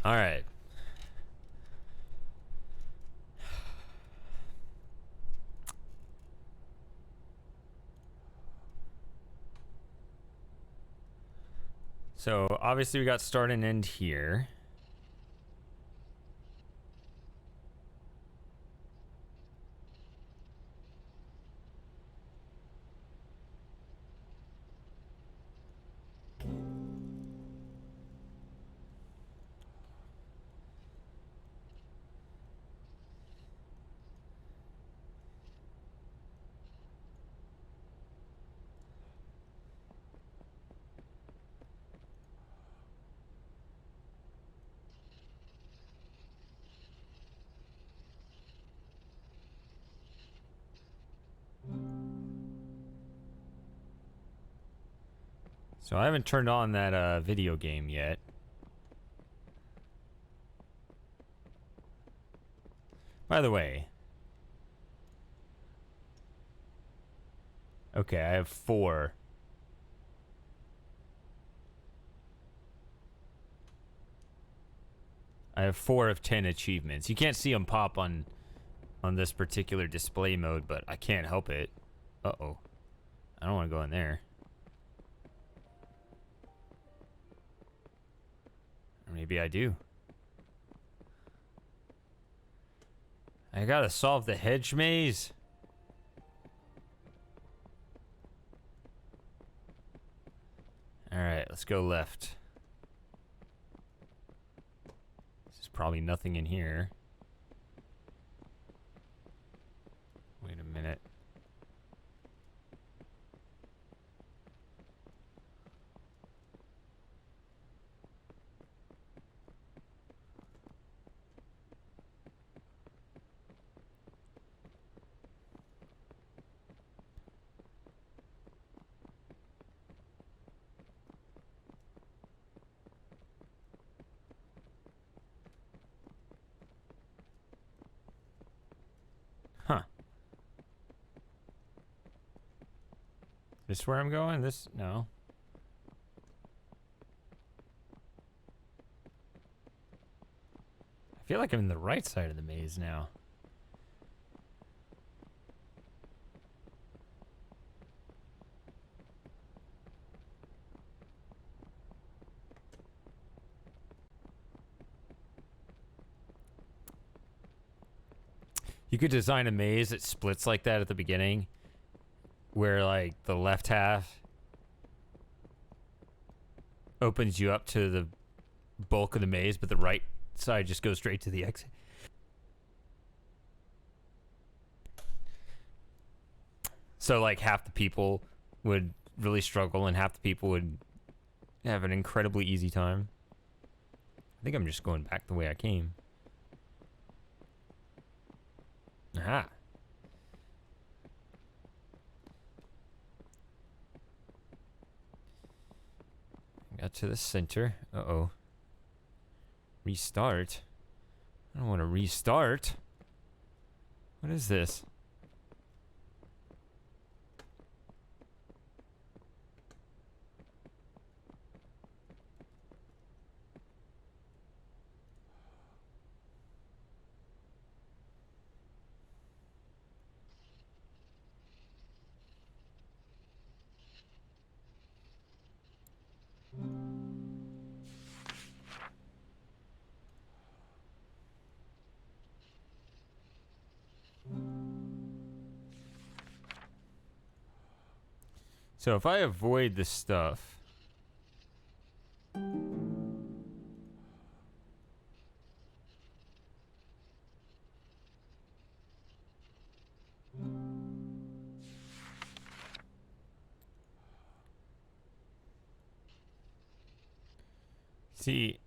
All right. So obviously we got start and end here. So I haven't turned on that video game yet. By the way. Okay, I have 4. I have 4 of 10 achievements. You can't see them pop on this particular display mode, but I can't help it. Uh-oh. I don't want to go in there. Or maybe I do. I gotta solve the hedge maze. Alright, let's go left. There's probably nothing in here. Wait a minute. Huh. This where I'm going? This? No. I feel like I'm in the right side of the maze now. You could design a maze that splits like that at the beginning, where like the left half opens you up to the bulk of the maze, but the right side just goes straight to the exit. So like half the people would really struggle and half the people would have an incredibly easy time. I think I'm just going back the way I came. Aha. Got to the center. Uh-oh. Restart? I don't want to restart. What is this? So if I avoid this stuff... See...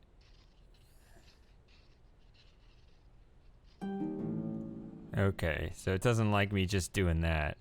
Okay, so it doesn't like me just doing that.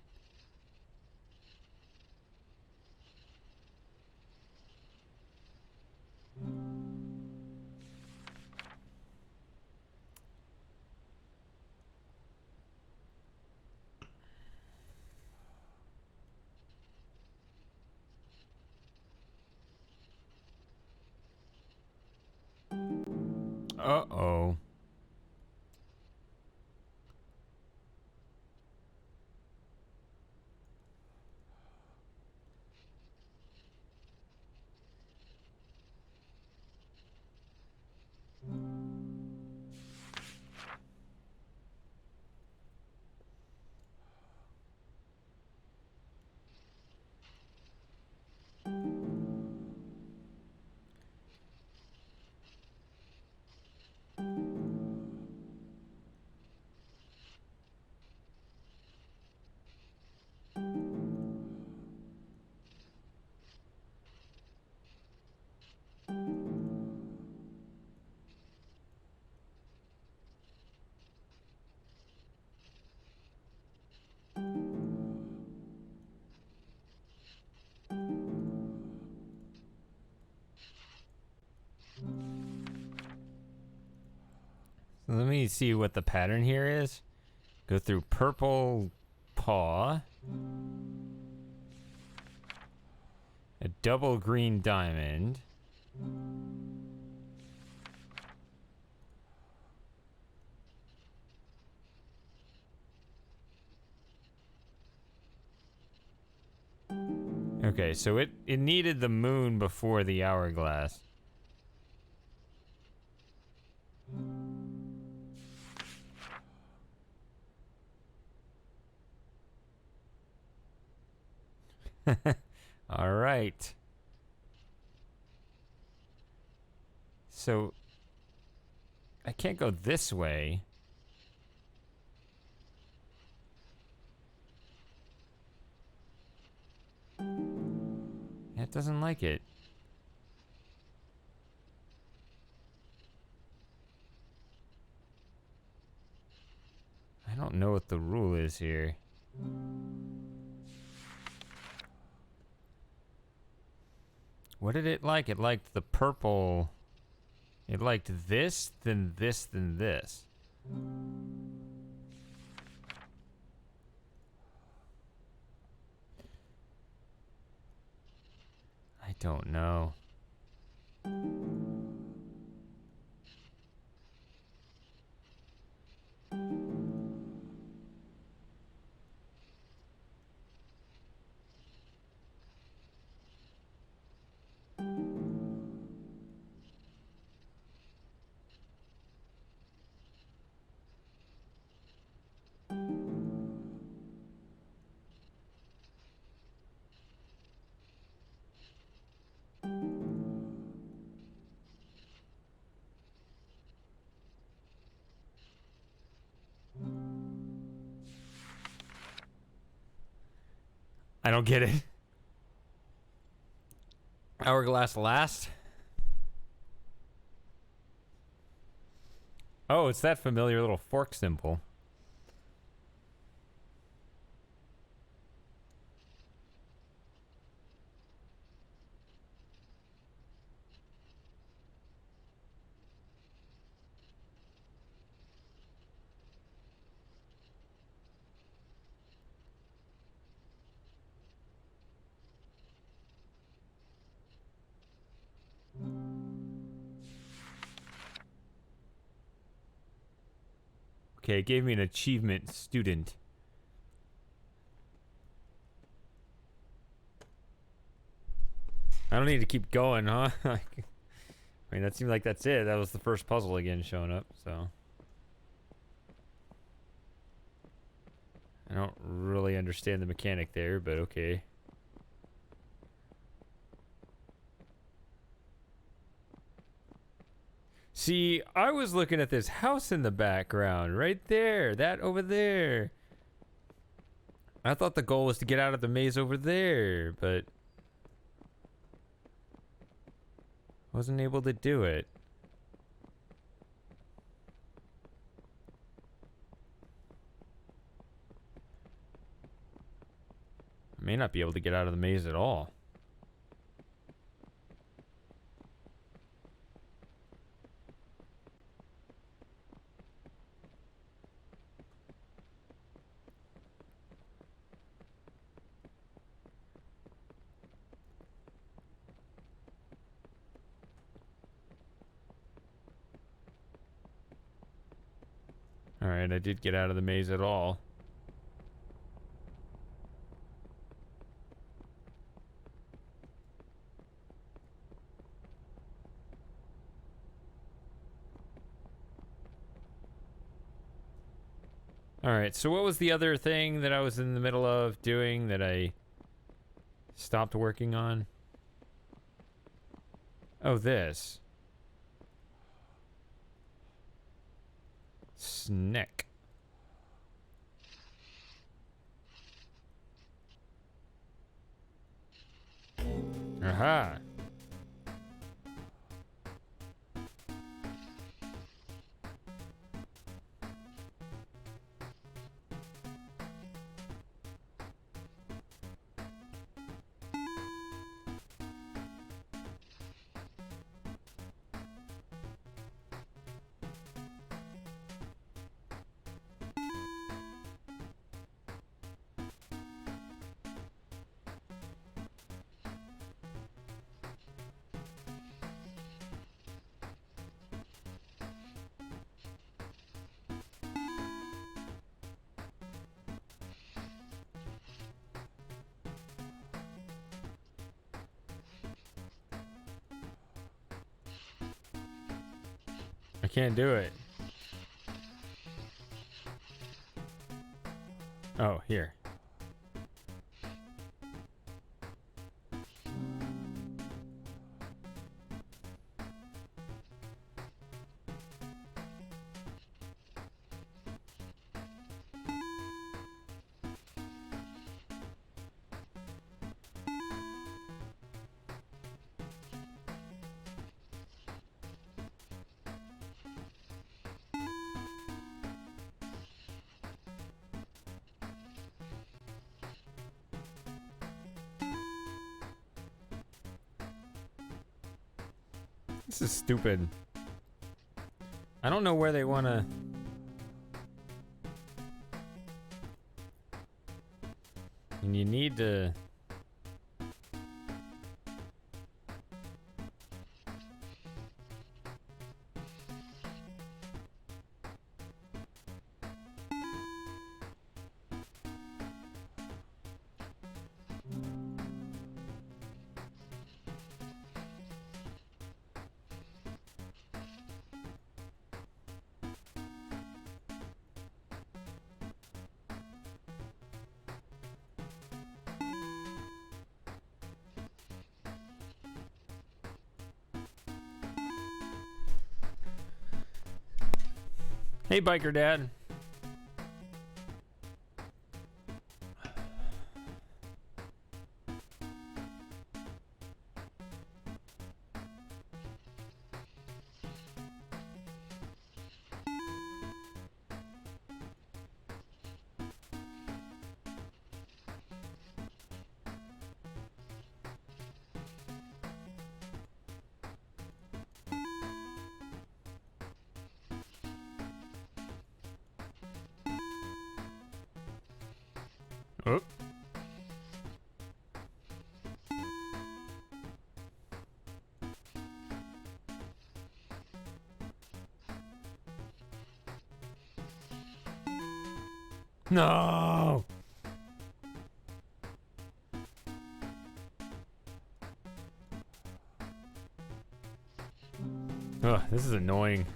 Uh-oh. So let me see what the pattern here is. Go through purple paw. A double green diamond. Okay, so it needed the moon before the hourglass. All right. So I can't go this way. Yeah, it doesn't like it. I don't know what the rule is here. What did it like? It liked the purple. It liked this, then this, then this. I don't know. I don't get it. Hourglass last? Oh, it's that familiar little fork symbol. Okay, it gave me an achievement student. I don't need to keep going, huh? I mean, that seemed like that's it. That was the first puzzle again showing up, so. I don't really understand the mechanic there, but okay. See, I was looking at this house in the background, right there, that over there. I thought the goal was to get out of the maze over there, but wasn't able to do it. I may not be able to get out of the maze at all. Alright, I did get out of the maze at all. Alright, so what was the other thing that I was in the middle of doing that I stopped working on? Oh, this. Snack. Aha. I can't do it. Oh, here. This is stupid. I don't know where they want to... And you need to... Hey, Biker Dad. Oh. No. Ugh, this is annoying.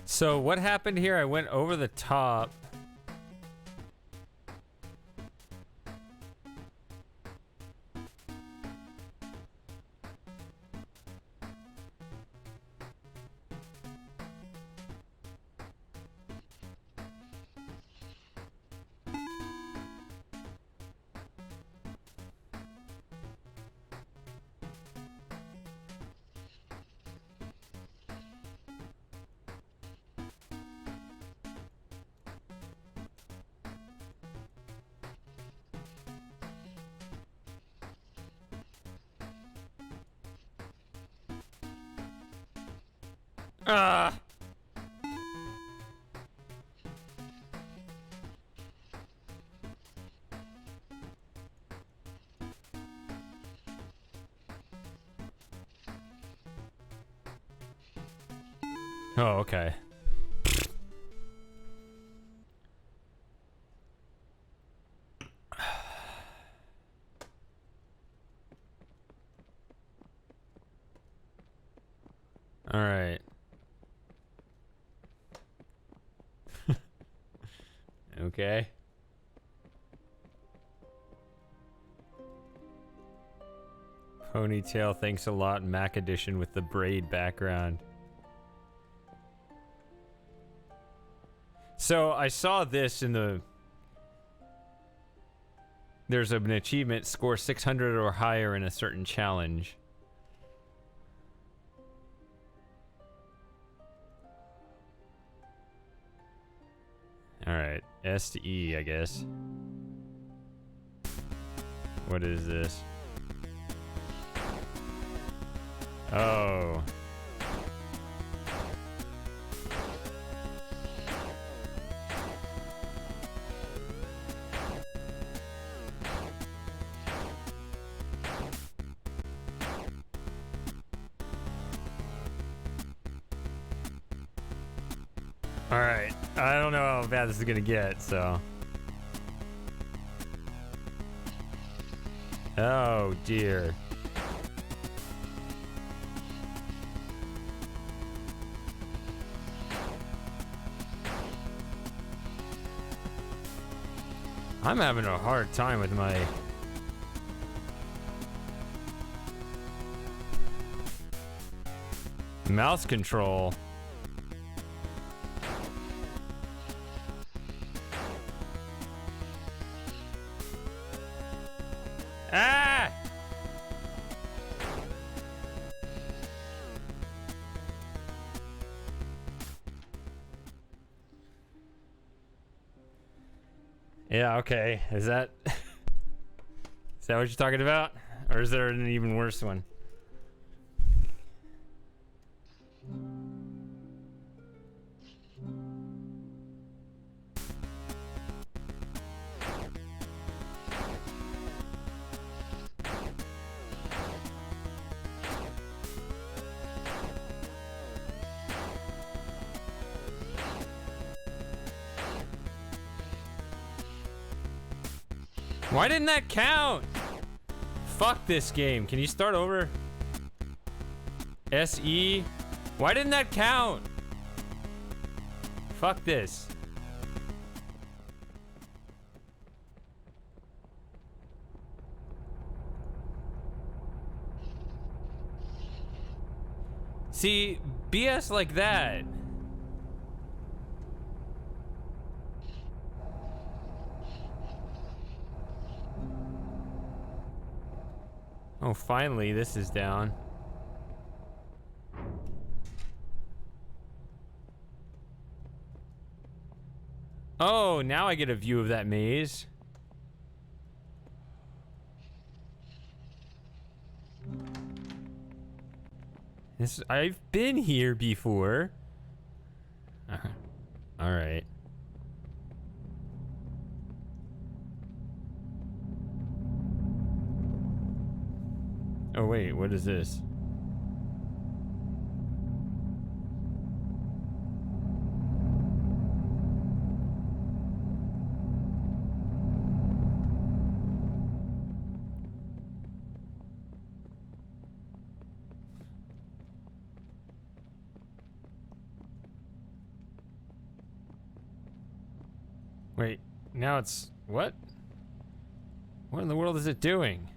So what happened here? I went over the top. Ah! Oh, okay. All right. Okay. Ponytail, thanks a lot. Mac edition with the braid background. So I saw this in the... There's an achievement, score 600 or higher in a certain challenge. Alright, S to E, I guess. What is this? Oh. Alright, I don't know how bad this is gonna get, so... Oh, dear. I'm having a hard time with my... mouse control. Ah! Yeah, okay. Is that is that what you're talking about? Or is there an even worse one? Why didn't that count? Fuck this game. Can you start over? SE? Why didn't that count? Fuck this. See, BS like that. Oh, finally, this is down. Oh, now I get a view of that maze. I've been here before. All right. Oh wait, what is this? Wait, now it's what? What in the world is it doing?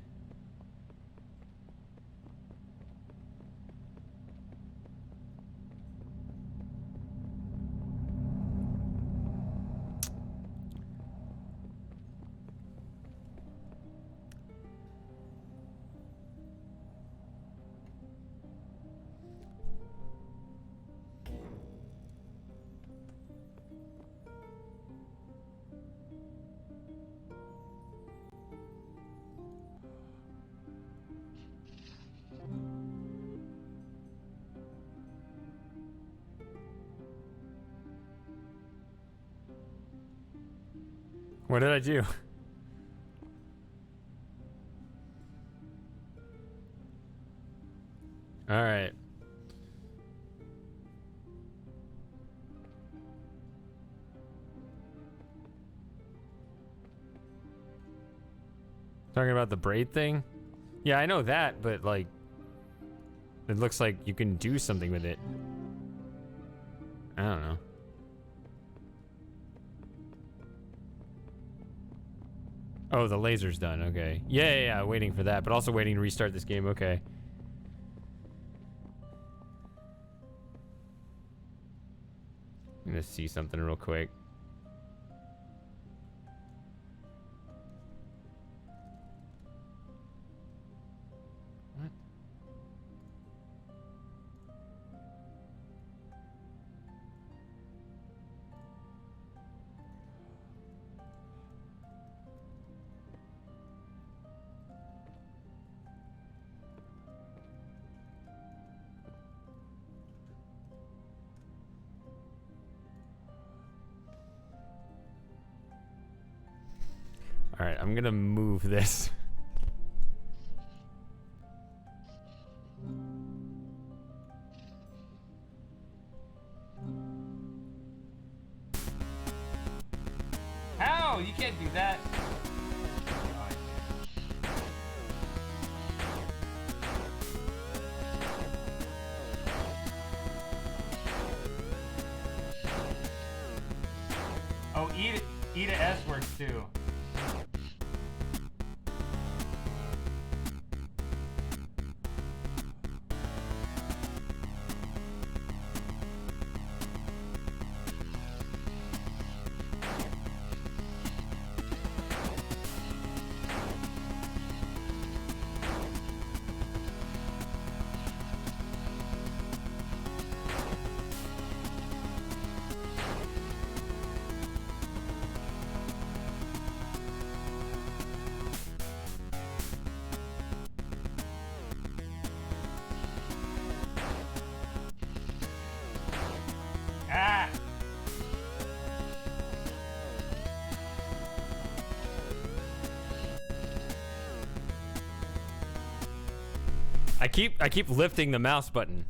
What did I do? All right. Talking about the braid thing? Yeah, I know that, but like, it looks like you can do something with it. I don't know. Oh, the laser's done. Okay. Yeah. Waiting for that, but also waiting to restart this game. Okay. I'm gonna see something real quick. What? All right, I'm gonna move this. How? You can't do that. Oh, E to S works too. Ah! I keep lifting the mouse button.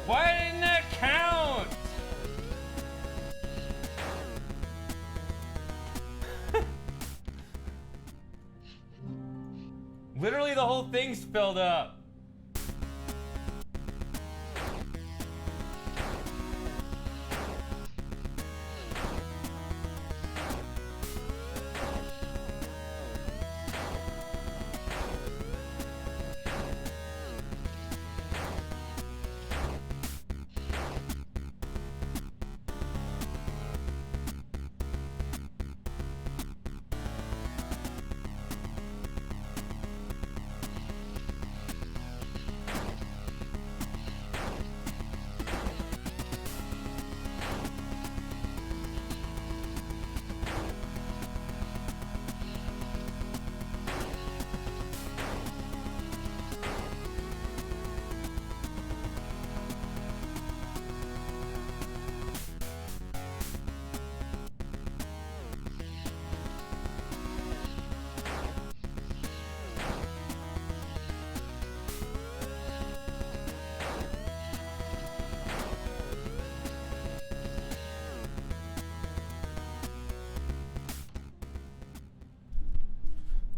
Why didn't that count? Literally the whole thing's filled up.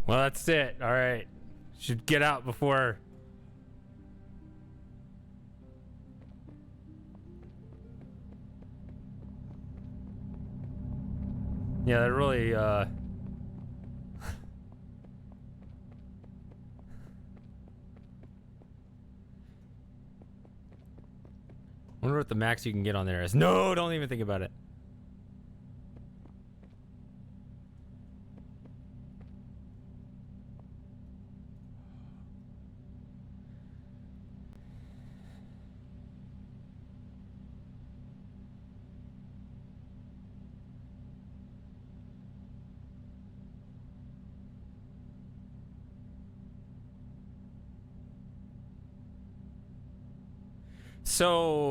Well, that's it. All right. Should get out before... Yeah, that really, wonder what the max you can get on there is. No, don't even think about it. So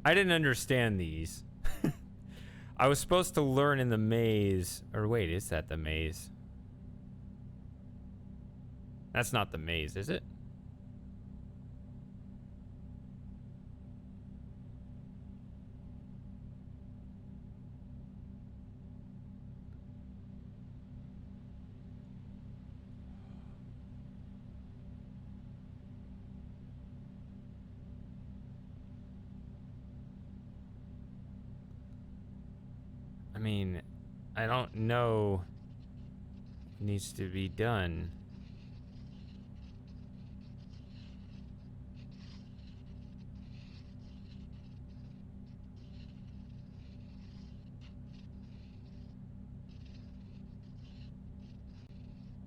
I didn't understand these. I was supposed to learn in the maze. Or wait, is that the maze? That's not the maze, is it? I mean, I don't know what needs to be done.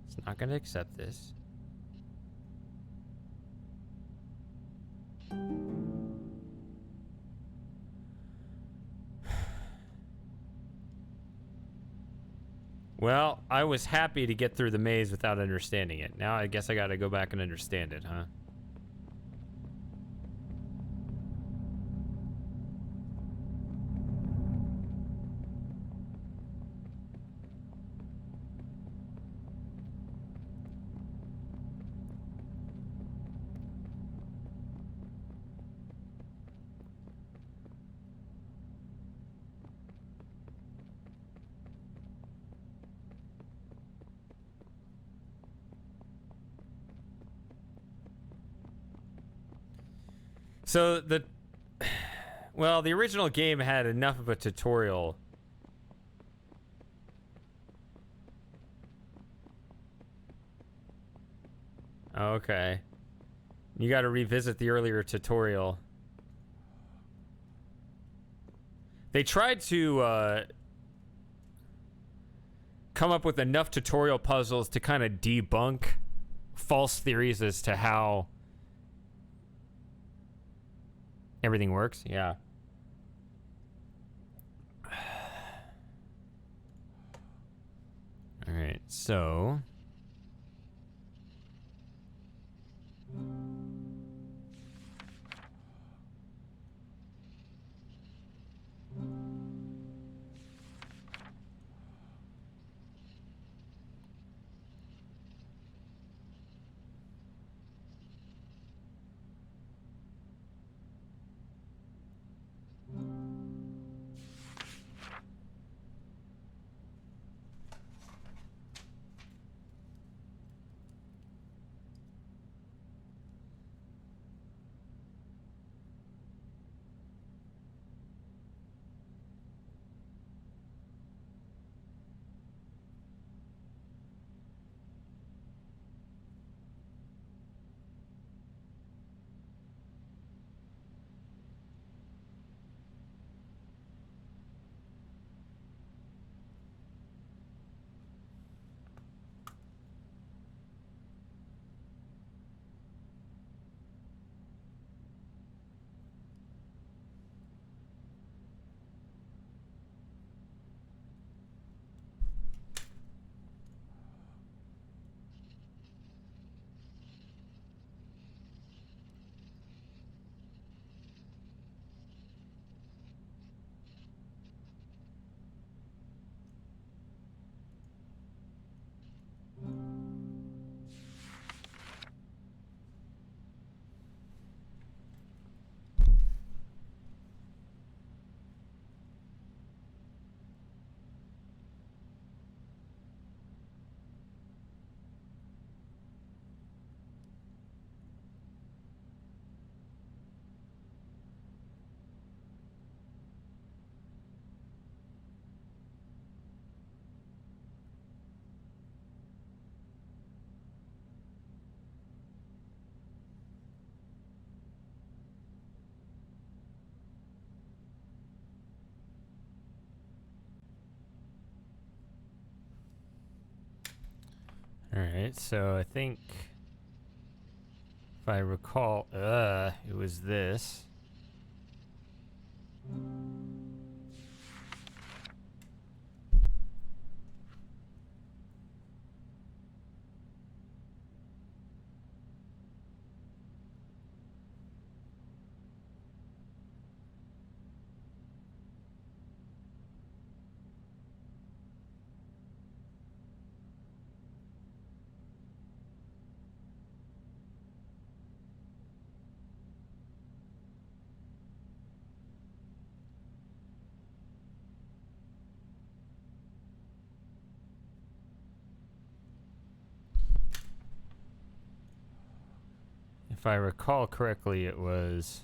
It's not going to accept this. Well, I was happy to get through the maze without understanding it. Now I guess I gotta go back and understand it, huh? So the... Well, the original game had enough of a tutorial. Okay. You gotta revisit the earlier tutorial. They tried to, come up with enough tutorial puzzles to kind of debunk false theories as to how everything works. Yeah. All right, so Alright, so I think if I recall, it was this. If I recall correctly, it was...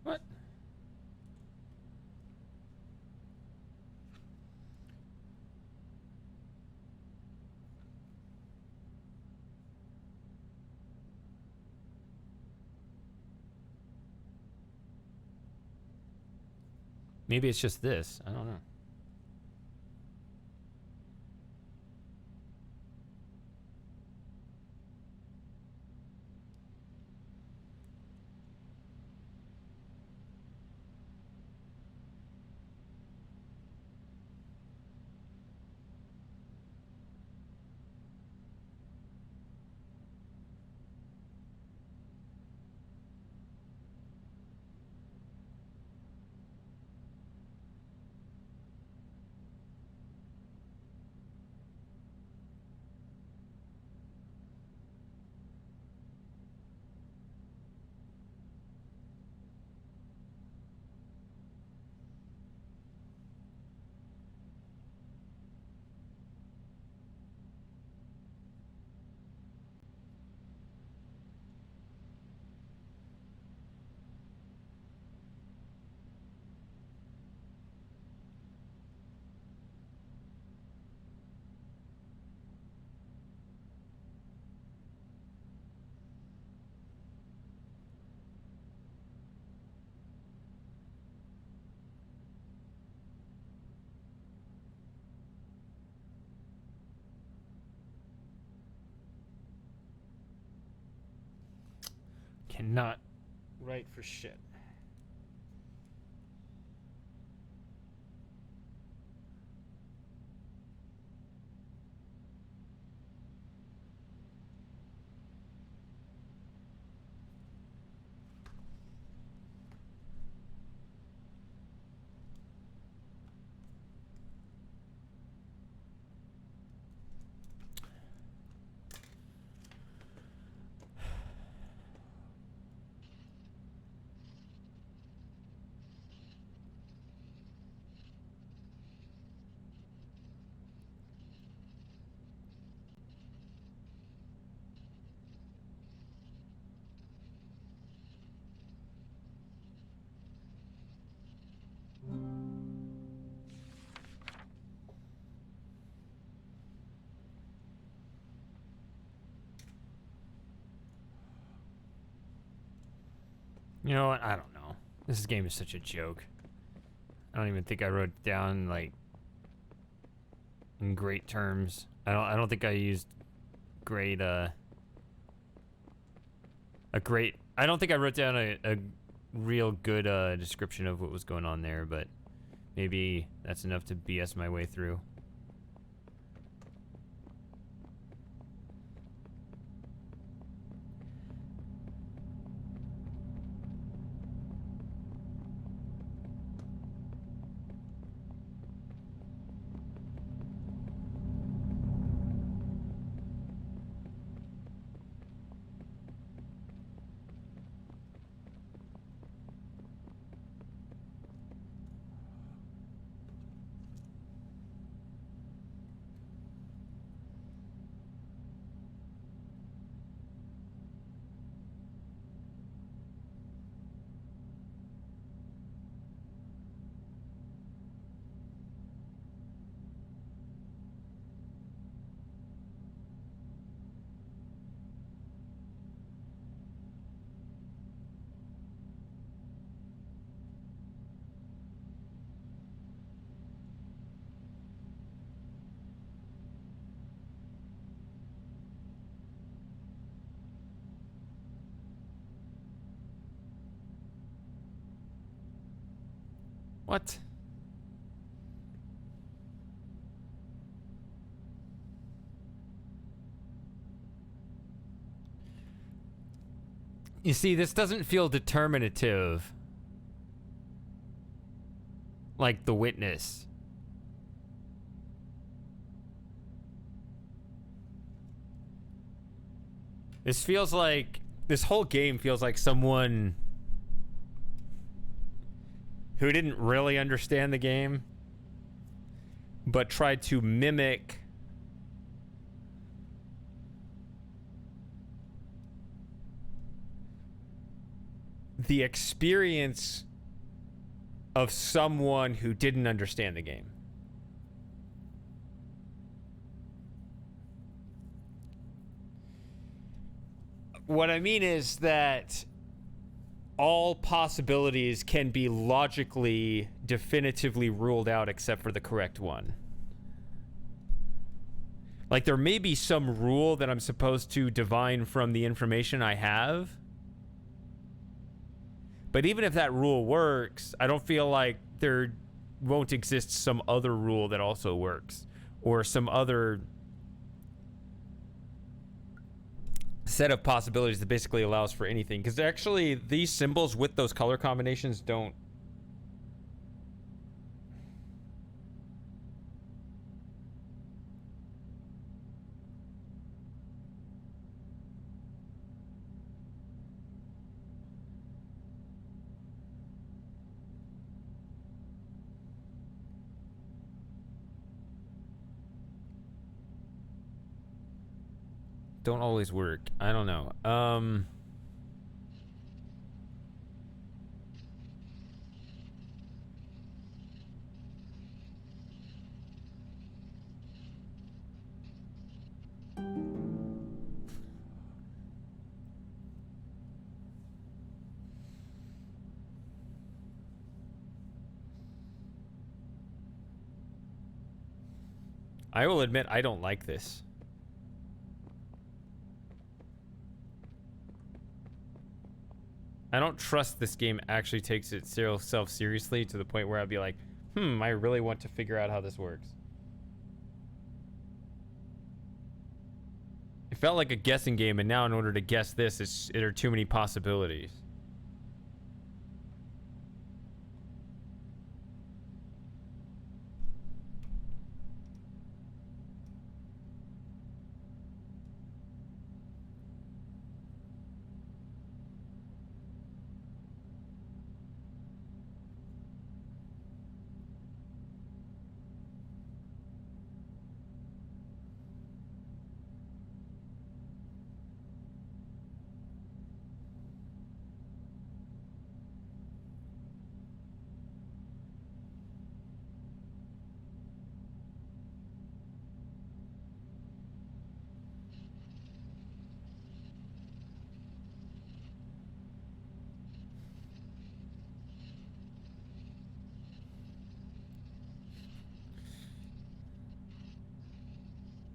What? Maybe it's just this. I don't know. Cannot write for shit. You know what? I don't know. This game is such a joke. I don't even think I wrote down like in great terms. I don't think I used great I don't think I wrote down a real good description of what was going on there, but maybe that's enough to BS my way through. What? You see, this doesn't feel determinative. Like The Witness. This feels like... This whole game feels like someone who didn't really understand the game, but tried to mimic the experience of someone who didn't understand the game. What I mean is that all possibilities can be logically, definitively ruled out except for the correct one. Like, there may be some rule that I'm supposed to divine from the information I have. But even if that rule works, I don't feel like there won't exist some other rule that also works. Or some other set of possibilities that basically allows for anything. Because actually, these symbols with those color combinations don't... don't always work. I don't know. I will admit I don't like this. I don't trust this game actually takes itself seriously to the point where I'd be like, I really want to figure out how this works. It felt like a guessing game, and now in order to guess this, there are too many possibilities.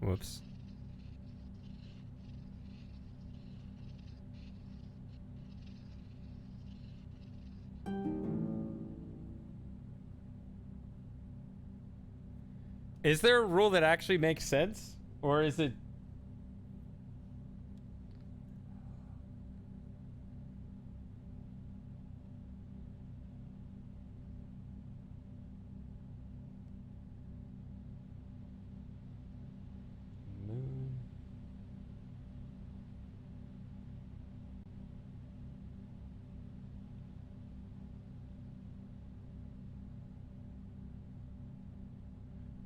Whoops. Is there a rule that actually makes sense? Or is it... Moon.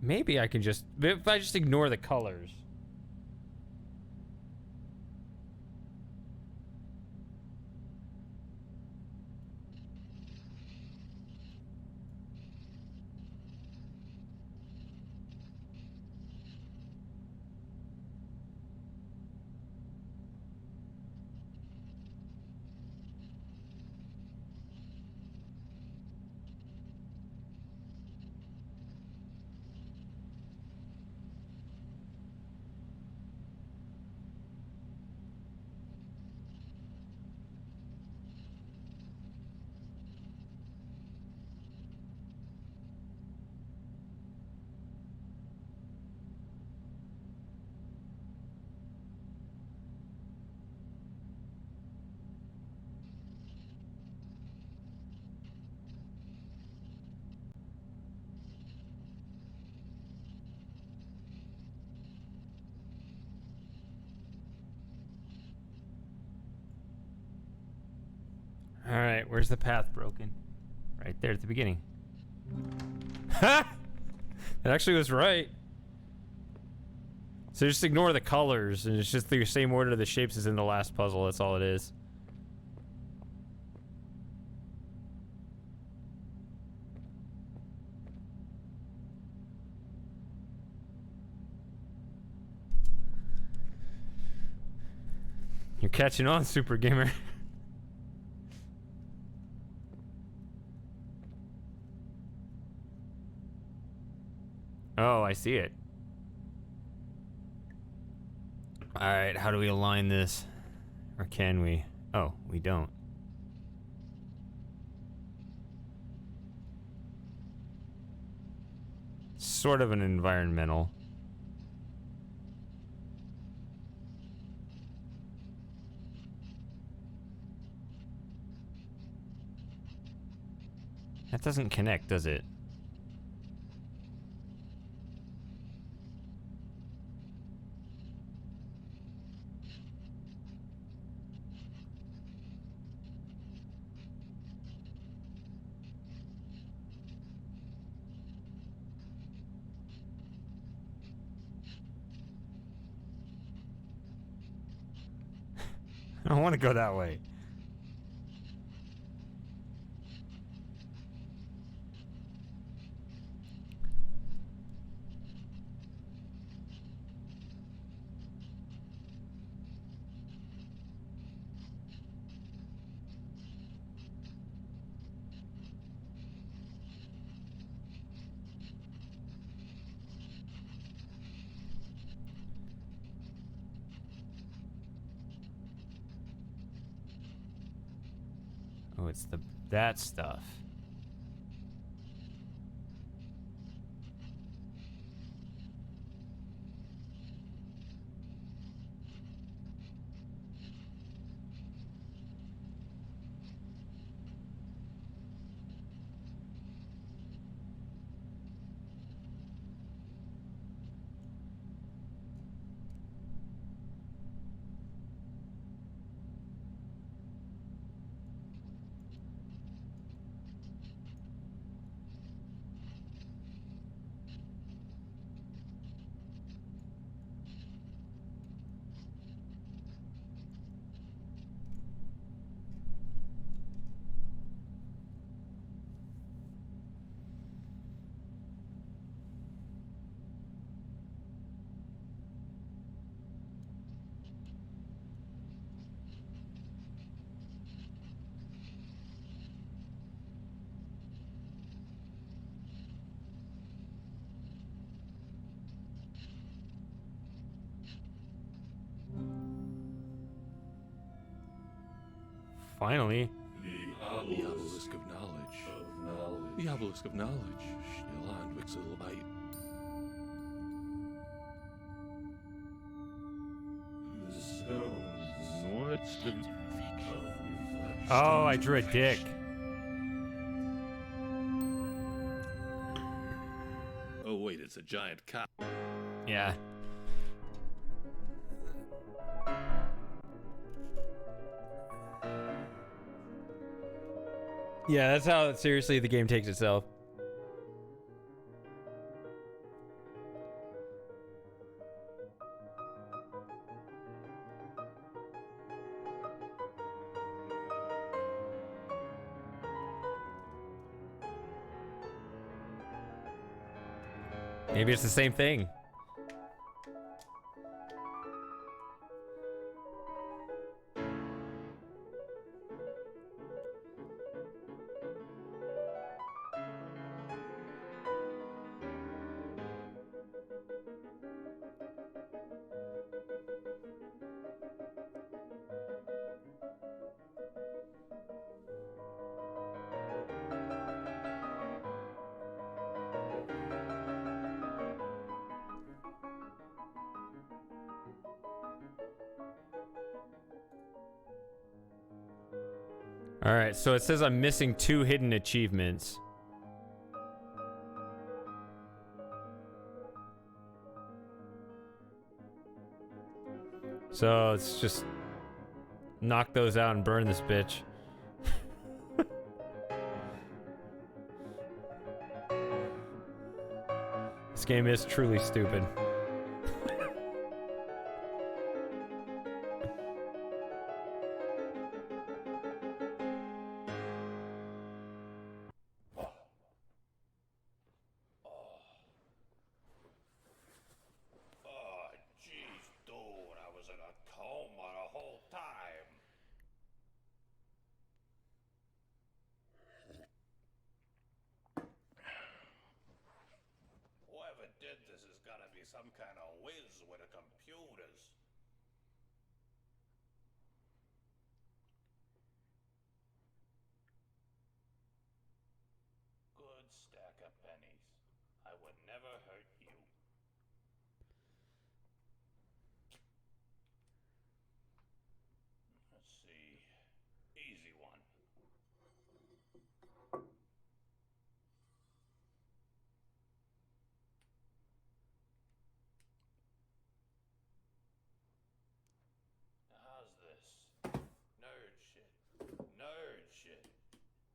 Maybe I can just... If I just ignore the colors. Alright, where's the path broken? Right there at the beginning. Ha! It actually was right. So just ignore the colors, and it's just the same order of the shapes as in the last puzzle, that's all it is. You're catching on, Super Gamer. Oh, I see it. Alright, how do we align this? Or can we? Oh, we don't. Sort of an environmental. That doesn't connect, does it? I don't want to go that way. Oh, it's that stuff. Finally. The obelisk of knowledge. The obelisk of knowledge. Shieland Wixelbite. What's the... Oh, I drew a dick. Oh wait, it's a giant cow. Yeah. Yeah, that's how seriously the game takes itself. Maybe it's the same thing. Alright, so it says I'm missing 2 hidden achievements. So let's just knock those out and burn this bitch. game is truly stupid. Oh, jeez, dude, I was in a coma the whole time. Whoever did this has got to be some kind of whiz with the computers. Good stack of pennies. I would never hurt you. Let's see. Easy one. How's this? Nerd shit. Nerd shit.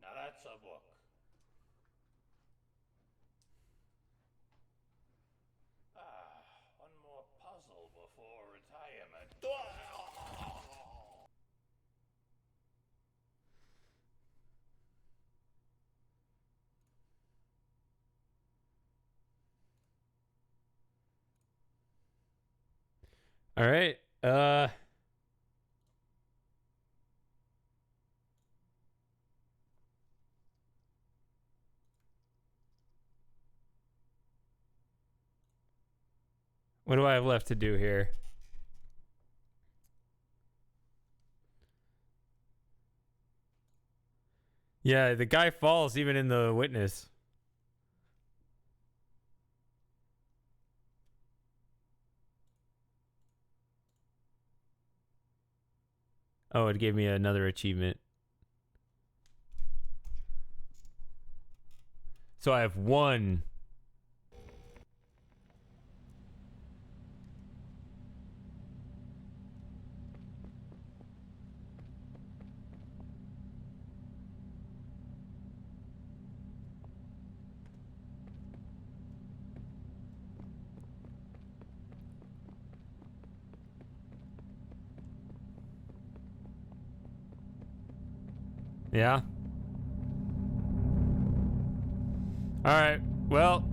Now that's a book. One more puzzle before retirement. All right. What do I have left to do here? Yeah, the guy falls even in the witness. Oh, it gave me another achievement. So I have one. Yeah. All right. Well,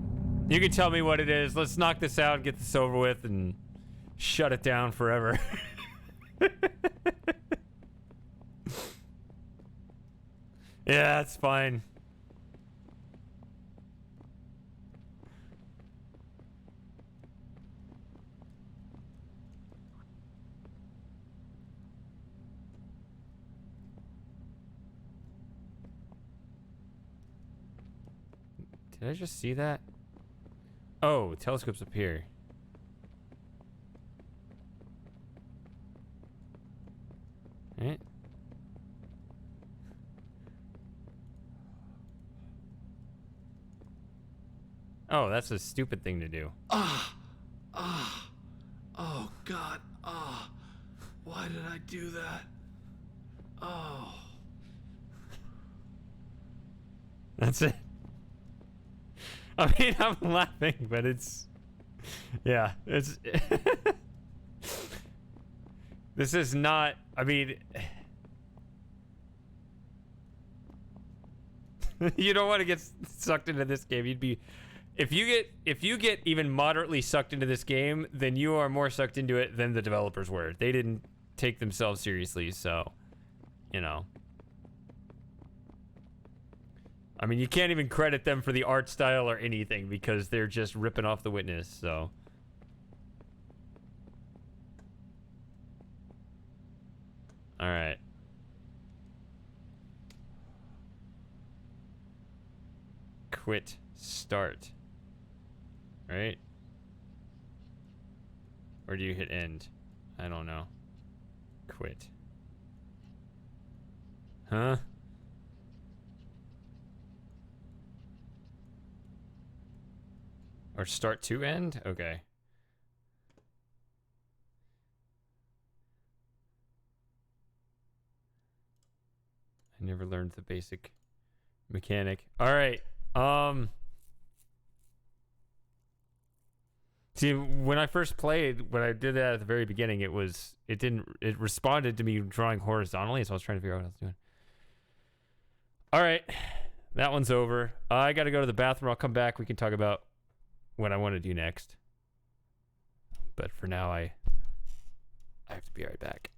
you can tell me what it is. Let's knock this out, get this over with, and shut it down forever. Yeah, that's fine. Did I just see that? Oh, telescope's up here. Right? Oh, that's a stupid thing to do. Oh God, why did I do that? Oh. That's it. I mean, I'm laughing, but it's... Yeah, it's... This is not... I mean... You don't want to get sucked into this game. You'd be... If you get even moderately sucked into this game, then you are more sucked into it than the developers were. They didn't take themselves seriously, so... You know... I mean, you can't even credit them for the art style or anything because they're just ripping off the witness, so. All right. Quit. Start. Right? Or do you hit end? I don't know. Quit. Huh? Or start to end? Okay. I never learned the basic mechanic. All right. See, when I first played, when I did that at the very beginning, it responded to me drawing horizontally, so I was trying to figure out what I was doing. All right, that one's over. I got to go to the bathroom. I'll come back. We can talk about what I want to do next. But for now, I have to be right back.